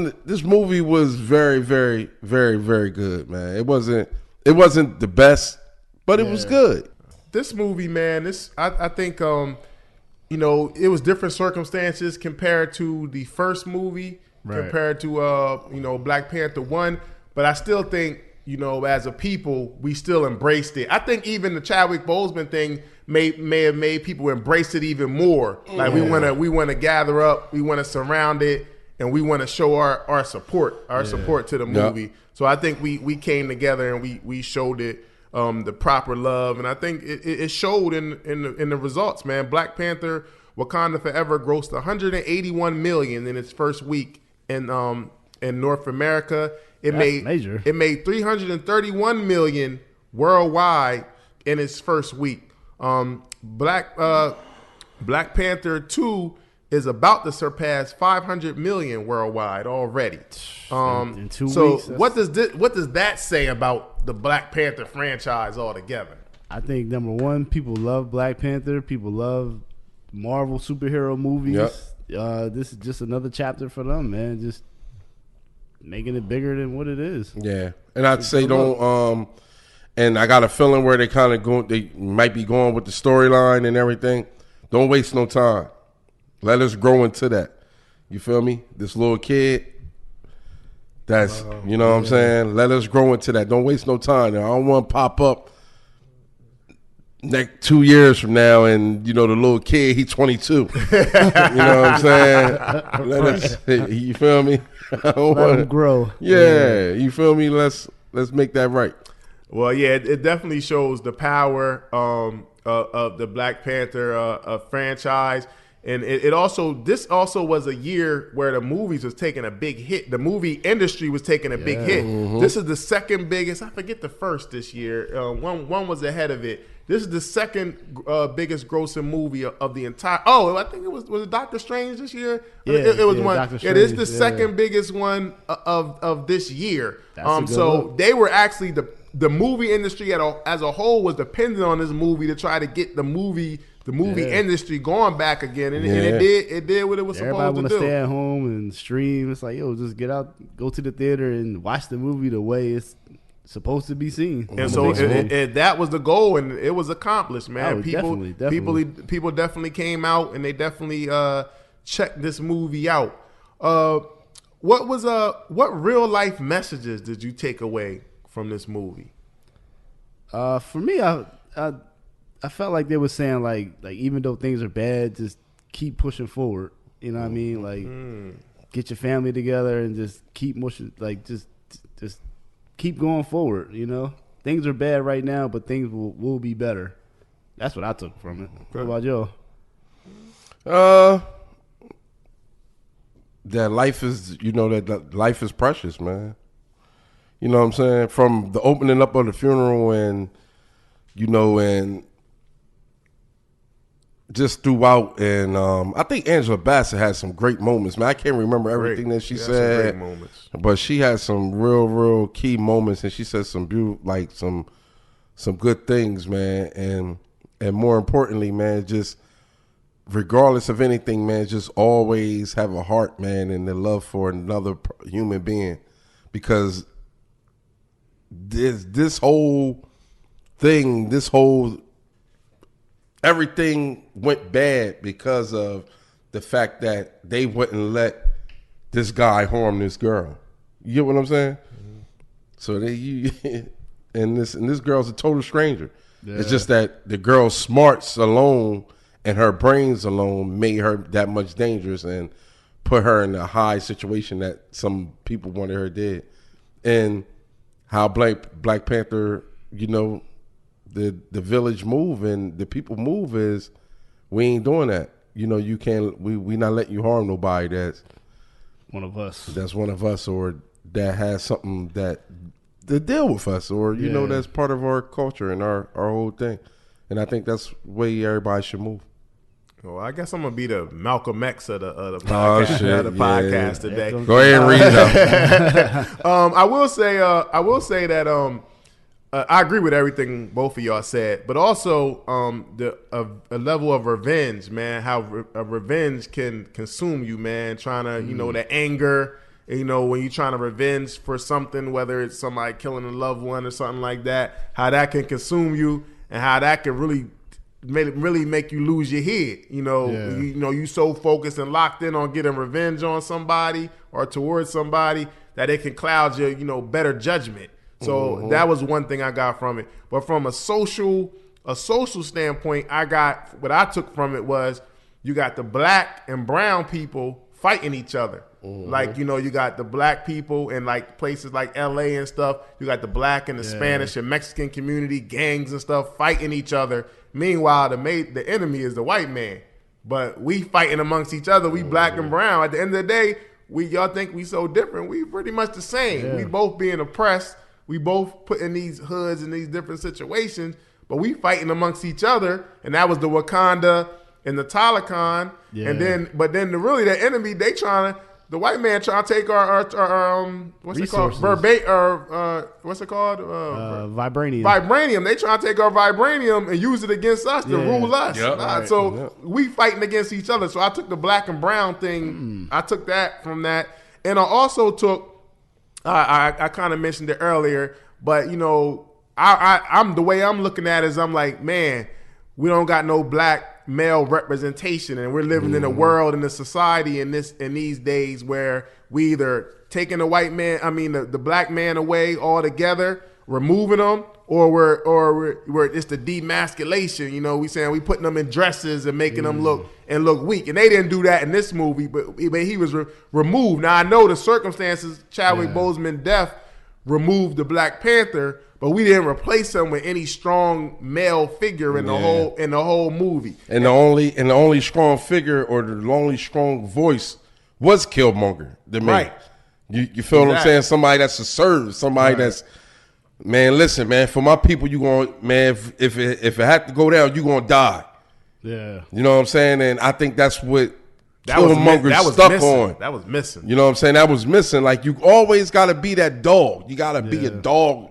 very, very, very, very good, man. It wasn't the best, but it was good. This movie, man, I think it was different circumstances compared to the first movie, compared to Black Panther 1, but I still think, as a people, we still embraced it. I think even the Chadwick Boseman thing may have made people embrace it even more. Like we want to gather up, we want to surround it, and we want to show our support to the movie. Yep. So I think we came together and we showed it the proper love, and I think it showed in the results, man. Black Panther: Wakanda Forever grossed $181 million in its first week in North America. It made $331 million worldwide in its first week. Black Panther 2 is about to surpass 500 million worldwide already. In 2 so weeks. What does that say about the Black Panther franchise altogether? I think number one, people love Black Panther. People love Marvel superhero movies. Yep. This is just another chapter for them, man. Just making it bigger than what it is. Yeah, and I'd say don't. And I got a feeling where they kind of they might be going with the storyline and everything. Don't waste no time. Let us grow into that. You feel me? This little kid. That's you know what I'm saying. Let us grow into that. Don't waste no time. I don't want to pop up next 2 years from now, and the little kid, he's 22. You know what I'm saying? Let us. You feel me? Let him grow. Yeah, you feel me? Let's make that right. Well, yeah, it definitely shows the power of the Black Panther franchise. And this also was a year where the movies was taking a big hit. The movie industry was taking a big hit. Mm-hmm. This is the second biggest. I forget the first this year. One was ahead of it. This is the second biggest grossing movie of the entire. Oh, I think it was it Doctor Strange this year? Yeah, it was one. Doctor It is the second biggest one of this year. So they were actually the movie industry as a whole was dependent on this movie to try to get the movie industry going back again, and it did what it was supposed to do. Everybody want to stay at home and stream. It's like, just get out, go to the theater and watch the movie the way it's supposed to be seen. And so that was the goal, and it was accomplished, man. Definitely. People definitely came out, and they definitely checked this movie out. What real life messages did you take away from this movie? For me, I felt like they were saying like even though things are bad, just keep pushing forward. You know what I mean? Like get your family together and just keep pushing. Like just keep going forward. Things are bad right now, but things will be better. That's what I took from it. What about you? That life is that life is precious, man. You know what I'm saying? From the opening up of the funeral and just throughout, and I think Angela Bassett had some great moments, man. I can't remember everything that she said, some great moments. But she had some real key moments, and she said some some good things, man. And more importantly, man, just regardless of anything, man, just always have a heart, man, and the love for another human being, because this whole thing, everything went bad because of the fact that they wouldn't let this guy harm this girl. You get what I'm saying? Mm-hmm. So and this girl's a total stranger. Yeah. It's just that the girl's smarts alone and her brains alone made her that much dangerous and put her in a high situation that some people wanted her dead. And how Black Panther, the village move and the people move is, we ain't doing that. You can't. We not letting you harm nobody. That's one of us. That's one of us, or that has something that deal with us, or that's part of our culture and our whole thing. And I think that's the way everybody should move. Well, I guess I'm gonna be the Malcolm X of the podcast, podcast today. Go ahead and read it out. I will say that I agree with everything both of y'all said, but also a level of revenge, man. How revenge can consume you, man. Trying to, the anger, when you're trying to revenge for something, whether it's somebody killing a loved one or something like that, how that can consume you and how that can really make you lose your head. You so focused and locked in on getting revenge on somebody or towards somebody that it can cloud your, better judgment. So that was one thing I got from it. But from a social standpoint, what I took from it was you got the black and brown people fighting each other. Mm-hmm. Like, you got the black people in like places like LA and stuff. You got the black and the Spanish and Mexican community, gangs and stuff fighting each other. Meanwhile, the enemy is the white man. But we fighting amongst each other. We black and brown. At the end of the day, y'all think we so different. We pretty much the same. Yeah. We both being oppressed. We both put in these hoods in these different situations, but we fighting amongst each other. And that was the Wakanda and the Taliban, and then the enemy the white man trying to take our what's resources. it called? What's it called? Vibranium. Vibranium. They trying to take our vibranium and use it against us to rule us. Yep. So we fighting against each other. So I took the black and brown thing. I took that from that, and I also took. I kind of mentioned it earlier, but I'm the way I'm looking at it is I'm like, man, we don't got no black male representation, and we're living in a world, in a society in these days where we either taking the black man away altogether, removing them, or we're it's the demasculation. We saying we putting them in dresses and making them look weak, and they didn't do that in this movie, but he was removed. Now I know the circumstances, Chadwick Boseman death removed the Black Panther, but we didn't replace him with any strong male figure in the whole movie. And the only strong figure or the only strong voice was Killmonger. Right. You feel what I'm saying? Somebody that's a serve, somebody that's, man, listen, man, for my people, you going, man, if it had to go down, you gonna die. Yeah. You know what I'm saying? And I think that's what Killmonger stuck on. That was missing. You know what I'm saying? That was missing. Like, you always got to be that dog. You got to be a dog.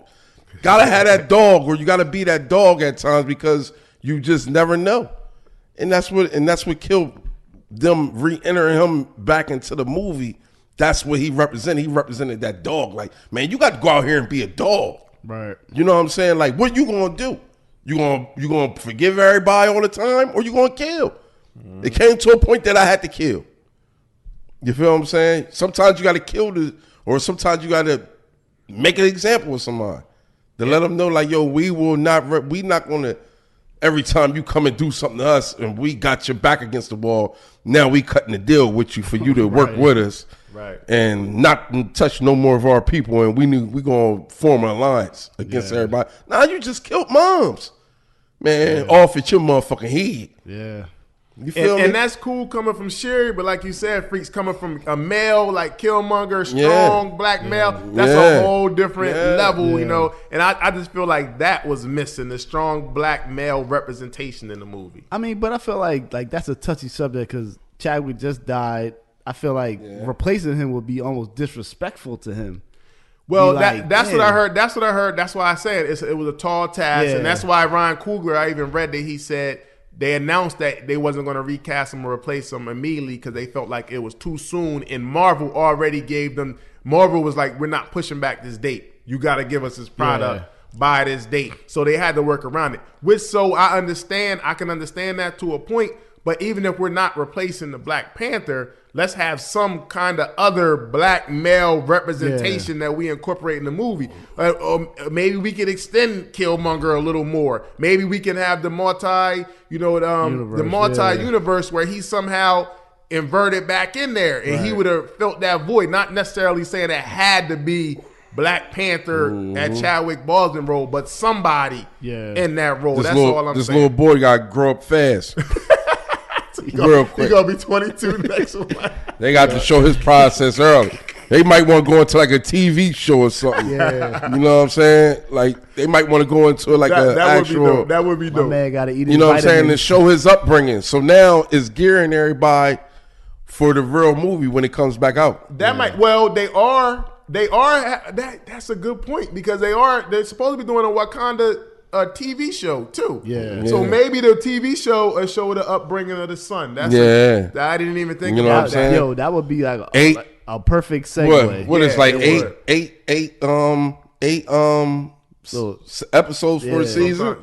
Got to have that dog, or you got to be that dog at times, because you just never know. And that's what killed them re-entering him back into the movie. That's what he represented. He represented that dog. Like, man, you got to go out here and be a dog. Right. You know what I'm saying? Like, what you going to do? You gonna forgive everybody all the time, or you going to kill? It came to a point that I had to kill. You feel what I'm saying? Sometimes you got to kill or sometimes you got to make an example of somebody to let them know, like, yo, we not going to, every time you come and do something to us and we got your back against the wall, now we cutting the deal with you for you to work with us, and not touch no more of our people, and we going to form an alliance against everybody. Now you just killed moms. Man, off at your motherfucking head. Yeah. You feel me? And that's cool coming from Shuri, but like you said, Freaks, coming from a male like Killmonger, strong black male, that's a whole different level, And I just feel like that was missing, the strong black male representation in the movie. I mean, but I feel like that's a touchy subject because Chadwick just died. I feel like replacing him would be almost disrespectful to him. Well, that's what I heard. That's what I heard. That's why I said it was a tall task, and that's why Ryan Coogler, I even read that he said they announced that they wasn't going to recast him or replace him immediately because they felt like it was too soon. And Marvel already gave them. Marvel was like, we're not pushing back this date. You got to give us this product by this date. So they had to work around it. So I can understand that to a point. But even if we're not replacing the Black Panther, let's have some kind of other black male representation that we incorporate in the movie. Maybe we could extend Killmonger a little more. Maybe we can have the multi-universe where he somehow inverted back in there, and he would have filled that void. Not necessarily saying it had to be Black Panther at Chadwick Boseman role, but somebody in that role. That's all I'm saying. This little boy got to grow up fast. Real quick. He's going to be 22 next month. They got to show his process early. They might want to go into like a TV show or something. Yeah. You know what I'm saying? Like, they might want to go into like an actual. That would be dope. My man got to eat his You know what I'm saying? vitamins. To show his upbringing. So now it's gearing everybody for the real movie when it comes back out. That might. Well, they are. That's a good point because they're supposed to be doing a Wakanda TV show too. Yeah. So maybe the TV show will show the upbringing of the son. That's I didn't even think about that. Yo, that would be like a perfect segue. What is like eight episodes for a season?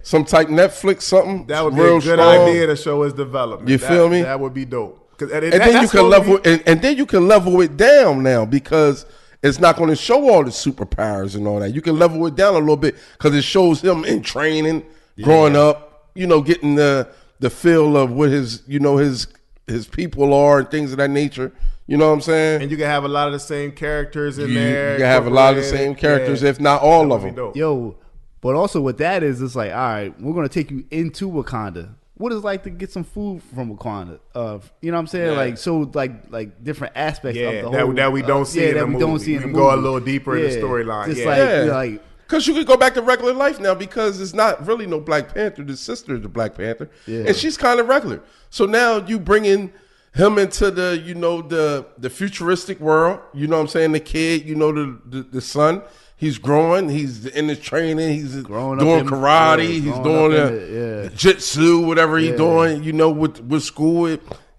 Some type Netflix something. That would be a good idea to show his development. You feel me? That would be dope. And then you can level and then you can level it down now because it's not going to show all the superpowers and all that. You can level it down a little bit because it shows him in training, growing up, getting the feel of what his people are and things of that nature. You know what I'm saying? And you can have a lot of the same characters in there. You can have a lot of the same characters, if not all of them. Yo, but also what that is, it's like, all right, we're going to take you into Wakanda. What is it like to get some food from Wakanda? You know what I'm saying? Like, so like different aspects of the whole. That we don't see in the movie. We can go a little deeper in the storyline. Just Because you could go back to regular life now because it's not really no Black Panther. The sister is the Black Panther. Yeah. And she's kind of regular. So now you bringing him into the, you know, the futuristic world. You know what I'm saying? The kid, you know, the son. He's growing. He's in his training. He's doing karate. He's doing jiu-jitsu, whatever he's doing, you know, with school.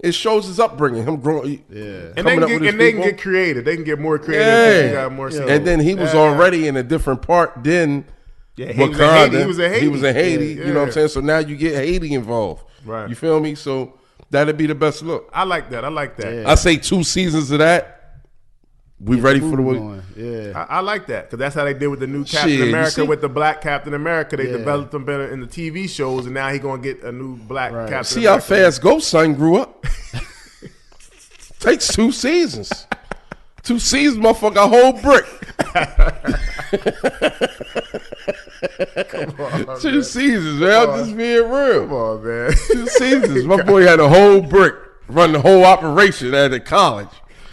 It shows his upbringing, him growing. Yeah. And they can get creative. They can get more creative. Yeah. More and then he was already in a different part then. Yeah, Wakanda. He was in Haiti. You know what I'm saying? So now you get Haiti involved. Right. You feel me? So that'd be the best look. I like that. Yeah. I say 2 seasons of that. We ready for the week? Yeah, I like that because that's how they did with the new Captain America with the Black Captain America. They developed him better in the TV shows, and now he's gonna get a new Black Captain. See America. How fast Ghost Son grew up. Takes 2 seasons. 2 seasons, motherfucker, a whole brick. Come on, 2 seasons, man. I'm just being real. Come on, man. 2 seasons. My boy had a whole brick, run the whole operation at college.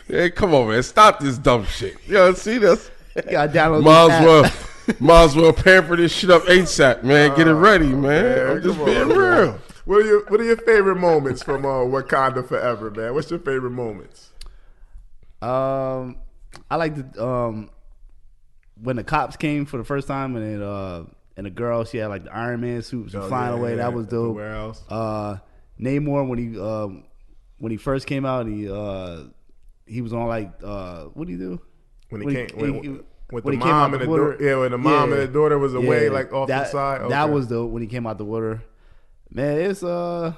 Hey, come on, man. Stop this dumb shit. You know, see this? Might as well pamper this shit up ASAP, man. Get it ready, man. I'm just being real. What are your favorite moments from Wakanda Forever, man? What's your favorite moments? I like the when the cops came for the first time and the girl, she had like the Iron Man suit, flying away. That was dope. Where else? Namor when he first came out, he was on like what do you do? When the mom and the daughter was away, like off the side. Okay. That was dope when he came out the water. Man, it's I'm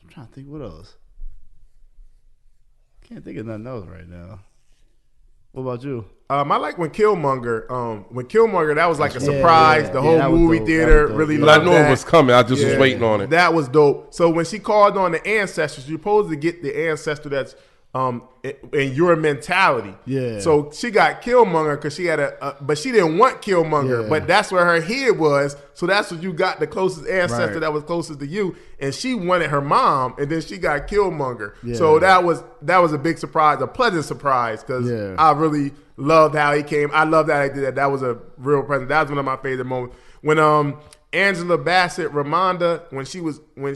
trying to think what else. Can't think of nothing else right now. What about you? I like when Killmonger, that was like a surprise. The whole movie theater really loved that. I knew it was coming. I just was waiting on it. That was dope. So when she called on the ancestors, you're supposed to get the ancestor that's in your mentality. Yeah. So she got Killmonger because she had but she didn't want Killmonger. Yeah. But that's where her head was. So that's what you got, the closest ancestor that was closest to you. And she wanted her mom, and then she got Killmonger. Yeah. So that was a big surprise, a pleasant surprise, because I really loved how he came. I loved how he did that. That was a real present. That was one of my favorite moments. When Angela Bassett, Ramonda, when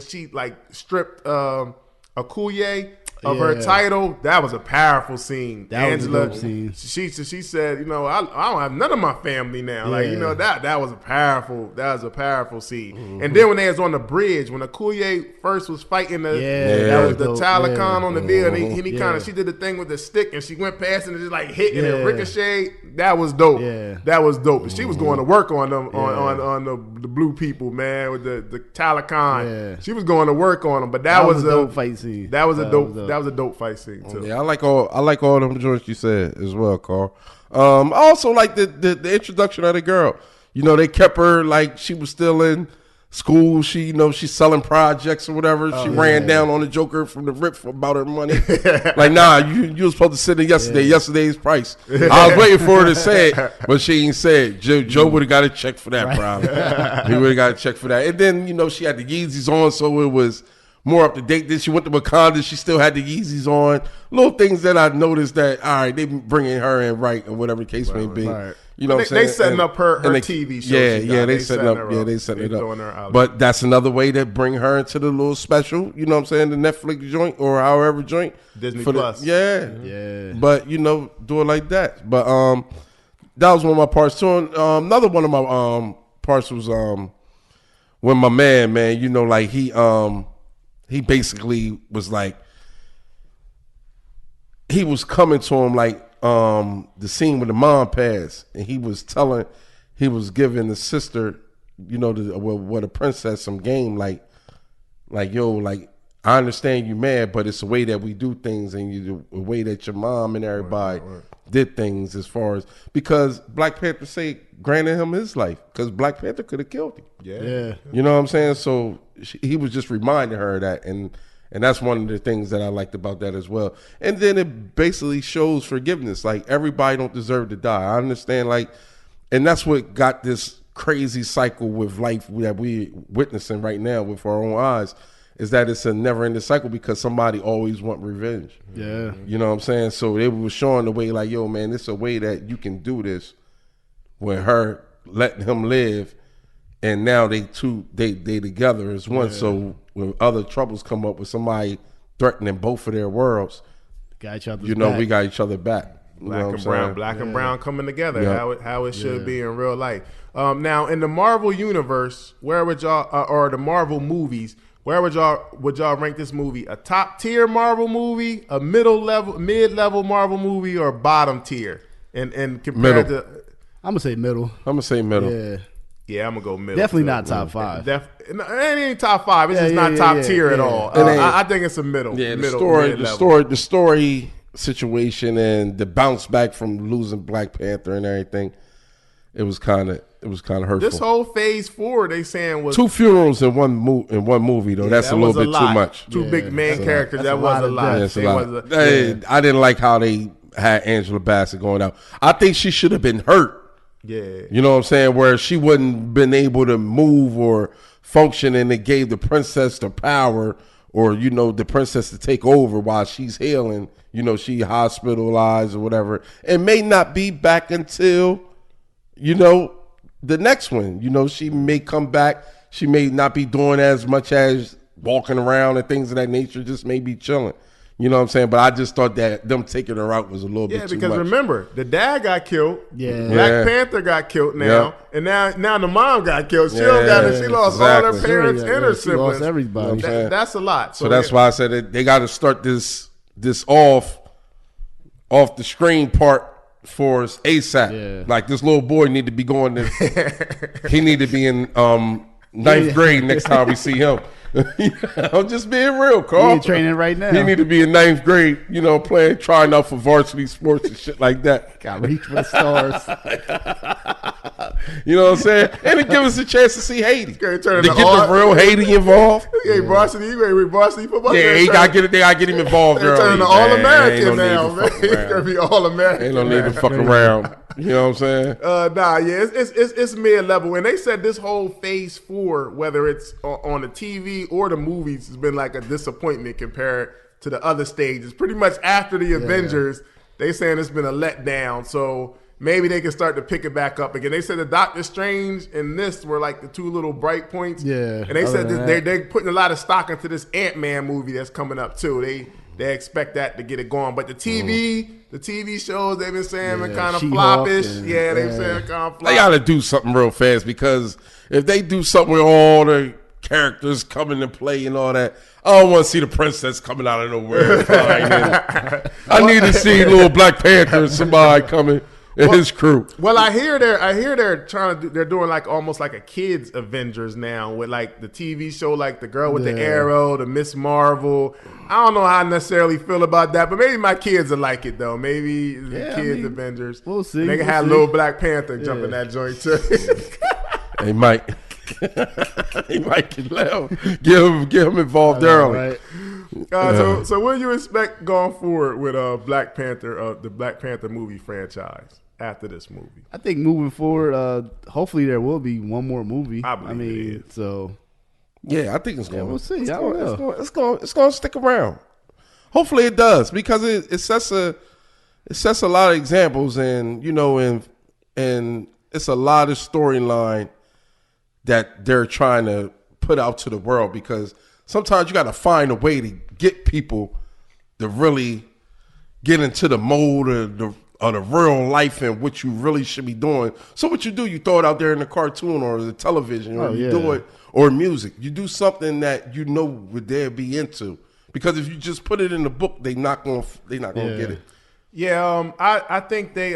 she like stripped Okoye of her title, that was a powerful scene. Angela, was a dope scene. She said, you know, I don't have none of my family now. Yeah. Like, you know, that was a powerful scene. Mm-hmm. And then when they was on the bridge, when Okoye first was fighting the Taliban on the bill, and she did the thing with the stick, and she went past and just like hit and it ricocheted. That was dope. Yeah. That was dope. And she was going to work on them on the blue people, man, with the Taliban. Yeah. She was going to work on them, but that was a dope fight scene. That was a dope fight scene too. Yeah, I like all them joints you said as well, Carl. I also like the introduction of the girl. You know, they kept her like she was still in school. She, you know, she's selling projects or whatever. She ran down on the Joker from the rip for about her money. Like, nah, you were supposed to sit in yesterday's price. I was waiting for her to say it, but she ain't said it. Joe would have got a check for that, probably. He would have got a check for that. And then, you know, she had the Yeezys on, so it was more up to date. Then she went to Wakanda. She still had the Yeezys on. Little things that I noticed that, all right, they bringing her in right, or whatever the case may be. Right. You know what I'm saying? They setting up her TV show. They setting up. Yeah, they setting it up. But that's another way to bring her into the little special. You know what I'm saying? The Netflix joint or however joint. Disney Plus. Yeah. But, you know, do it like that. But that was one of my parts too. Another one of my parts was when my man, you know, like he basically was like, he was coming to him like the scene when the mom passed, and he was giving the sister, you know, what a princess some game, like yo, like I understand you mad, but it's the way that we do things, and the way that your mom and everybody did things, as far as, because Black Panther granted him his life, because Black Panther could have killed him. Yeah. You know what I'm saying? So he was just reminding her of that, and that's one of the things that I liked about that as well. And then it basically shows forgiveness. Like, everybody don't deserve to die. I understand, like, and that's what got this crazy cycle with life that we witnessing right now with our own eyes, is that it's a never-ending cycle because somebody always want revenge. Yeah. You know what I'm saying? So they were showing the way, like, yo, man, it's a way that you can do this with her letting him live, and now they together as one. So when other troubles come up with somebody threatening both of their worlds, got each other's back. We got each other back. Black and brown coming together, how it should be in real life. Now in the Marvel universe, where would y'all or the Marvel movies? Where would y'all rank this movie? A top tier Marvel movie, a mid level Marvel movie, or bottom tier? And compared to, I'm gonna say middle. Yeah, I'm gonna go middle. Definitely not top 5. It ain't top 5. It's just not top tier at all. I think it's a middle. Yeah, the story situation and the bounce back from losing Black Panther and everything. It was kind of hurtful. This whole phase 4, they saying was 2 funerals in one movie though. That's a little bit too much. 2 big main characters. That was a lot. I didn't like how they had Angela Bassett going out. I think she should have been hurt. Yeah. You know what I'm saying? Where she wouldn't been able to move or function, and it gave the princess the power, or the princess to take over while she's healing. She hospitalized or whatever. It may not be back until the next one. She may come back. She may not be doing as much as walking around and things of that nature. Just may be chilling. You know what I'm saying? But I just thought that them taking her out was a little bit too much. Yeah, because remember, the dad got killed. Yeah. Black Panther got killed now. Yeah. And now the mom got killed. She lost all her parents and her siblings. She lost everybody. That's a lot. So that's why I said that they got to start this off the screen part for us ASAP. Yeah. Like this little boy need to be going to he need to be in 9th grade next time we see him. I'm just being real, Carl. He's training right now. He need to be in 9th grade, trying out for varsity sports and shit like that. Got reach for the stars. You know what I'm saying? And it give us a chance to see Haiti. To get the real Haiti involved. Varsity football. Yeah, they got to get him involved early. Turning All-American now, man. He's gonna be All-American. Ain't no need to fuck around. You know what I'm saying? It's mid-level. And they said this whole phase 4, whether it's on the TV or the movies, has been like a disappointment compared to the other stages. Pretty much after the Avengers, they saying it's been a letdown. So maybe they can start to pick it back up again. They said the Doctor Strange and this were like the 2 little bright points. Yeah. And they said they're putting a lot of stock into this Ant-Man movie that's coming up too. They expect that to get it going. But the TV shows they've been saying are kind of floppish. They've saying kind of floppish. They got to do something real fast, because if they do something with all the characters coming to play and all that, I don't want to see the princess coming out of nowhere. I need to see little Black Panther and somebody coming. His crew. Well, I hear they're trying to they're doing like almost like a kids Avengers now, with like the TV show, like the girl with the arrow, the Miss Marvel. I don't know how I necessarily feel about that, but maybe my kids will like it though. Maybe the kids Avengers. We'll see. They can have little Black Panther jump in that joint too. They might. He might get him involved early. Right. So what do you expect going forward with Black Panther, the Black Panther movie franchise after this movie? I think moving forward, hopefully there will be one more movie. I mean, so yeah, I think it's going. We'll see. It's going to stick around. Hopefully it does, because it sets a lot of examples, and and it's a lot of storyline that they're trying to put out to the world, because sometimes you got to find a way to get people to really get into the mode of the real life and what you really should be doing. So what you do, you throw it out there in the cartoon or the television, or you do it, or music. You do something that would they be into. Because if you just put it in the book, they not gonna get it. Yeah, I think they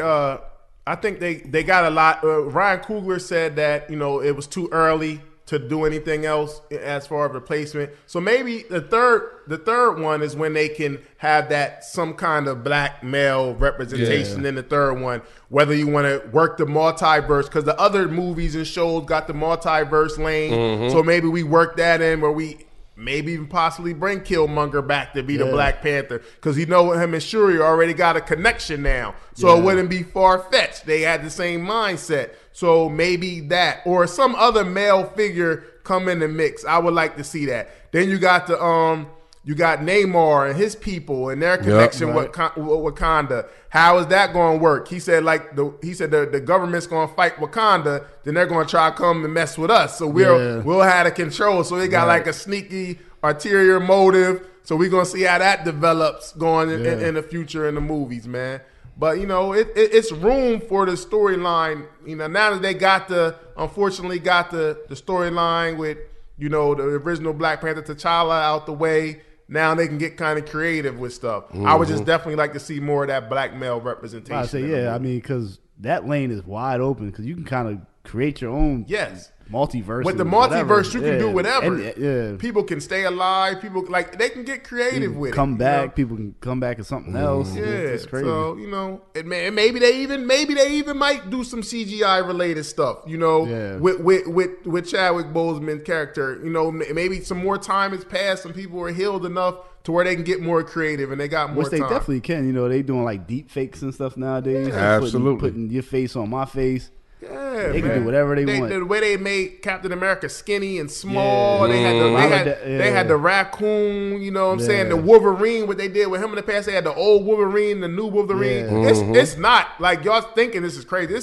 got a lot. Ryan Coogler said that it was too early to do anything else as far as replacement. So maybe the third one is when they can have that some kind of black male representation in the third one. Whether you want to work the multiverse, because the other movies and shows got the multiverse lane. Mm-hmm. So maybe we work that in where we maybe even possibly bring Killmonger back to be the Black Panther, because him and Shuri already got a connection now. So it wouldn't be far-fetched. They had the same mindset. So maybe that, or some other male figure come in the mix. I would like to see that. Then you got the you got Namor and his people and their connection with Wakanda. How is that going to work? He said the government's going to fight Wakanda, then they're going to try to come and mess with us. So we'll have the control. So they got like a sneaky ulterior motive. So we're going to see how that develops going in the future in the movies, man. But, it's room for the storyline. Now that they unfortunately got the storyline with, the original Black Panther T'Challa out the way. Now they can get kind of creative with stuff. Mm-hmm. I would just definitely like to see more of that black male representation. I say, because that lane is wide open because you can kind of create your own multiverse. With the multiverse, you can do whatever. People can stay alive. People they can get creative with it. People can come back as something else. Yeah, it's crazy. So maybe they even might do some CGI related stuff. With Chadwick Boseman's character. Maybe some more time has passed. Some people are healed enough to where they can get more creative and they got more time. Which they definitely can. They doing like deep fakes and stuff nowadays. Yeah, absolutely. Putting your face on my face. Yeah, they can do whatever they want. The way they made Captain America skinny and small, they had the raccoon. You know what I'm saying? The Wolverine, what they did with him in the past, they had the old Wolverine, the new Wolverine. Yeah. It's not like y'all thinking this is crazy.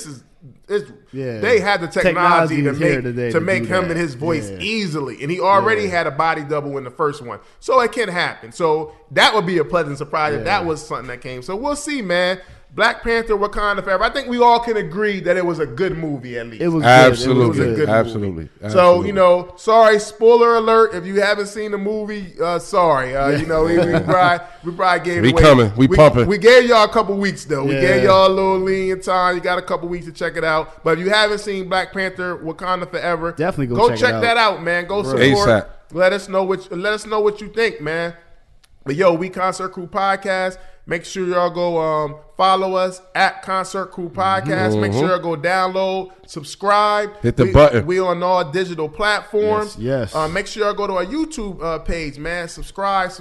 They had the technology to make him and his voice easily, and he already had a body double in the first one, so it can happen. So that would be a pleasant surprise if that was something that came. So we'll see, man. Black Panther, Wakanda Forever. I think we all can agree that it was a good movie, at least. It was absolutely, it was a good movie. Absolutely. So, sorry, spoiler alert. If you haven't seen the movie, sorry. we probably gave it away. Coming. We pumping. We gave y'all a couple weeks, though. We gave y'all a little lenient time. You got a couple weeks to check it out. But if you haven't seen Black Panther, Wakanda Forever, definitely go check that out, man. Go support. ASAP. Let us know what you think, man. But we Concert Crew Podcast. Make sure y'all go follow us at Concert Crew Podcast. Make sure y'all go download, subscribe. Hit the button. We on all digital platforms. Yes. Make sure y'all go to our YouTube page, man. Subscribe,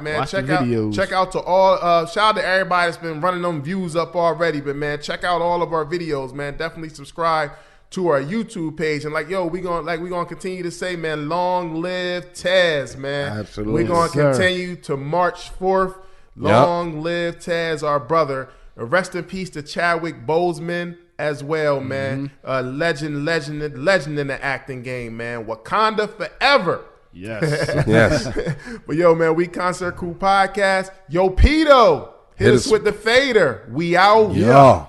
man. Watch the videos. Check out to all. Shout out to everybody that's been running them views up already. But man, check out all of our videos, man. Definitely subscribe to our YouTube page. And we gonna continue to say, man, long live Taz, man. Absolutely. We're gonna continue to March 4th. Long live Taz, our brother. Rest in peace to Chadwick Boseman as well, man. Legend in the acting game, man. Wakanda forever. Yes. Yes. But man, we Concert Crew Podcast. Yo, Pito, hit us with the fader. We out. Yeah.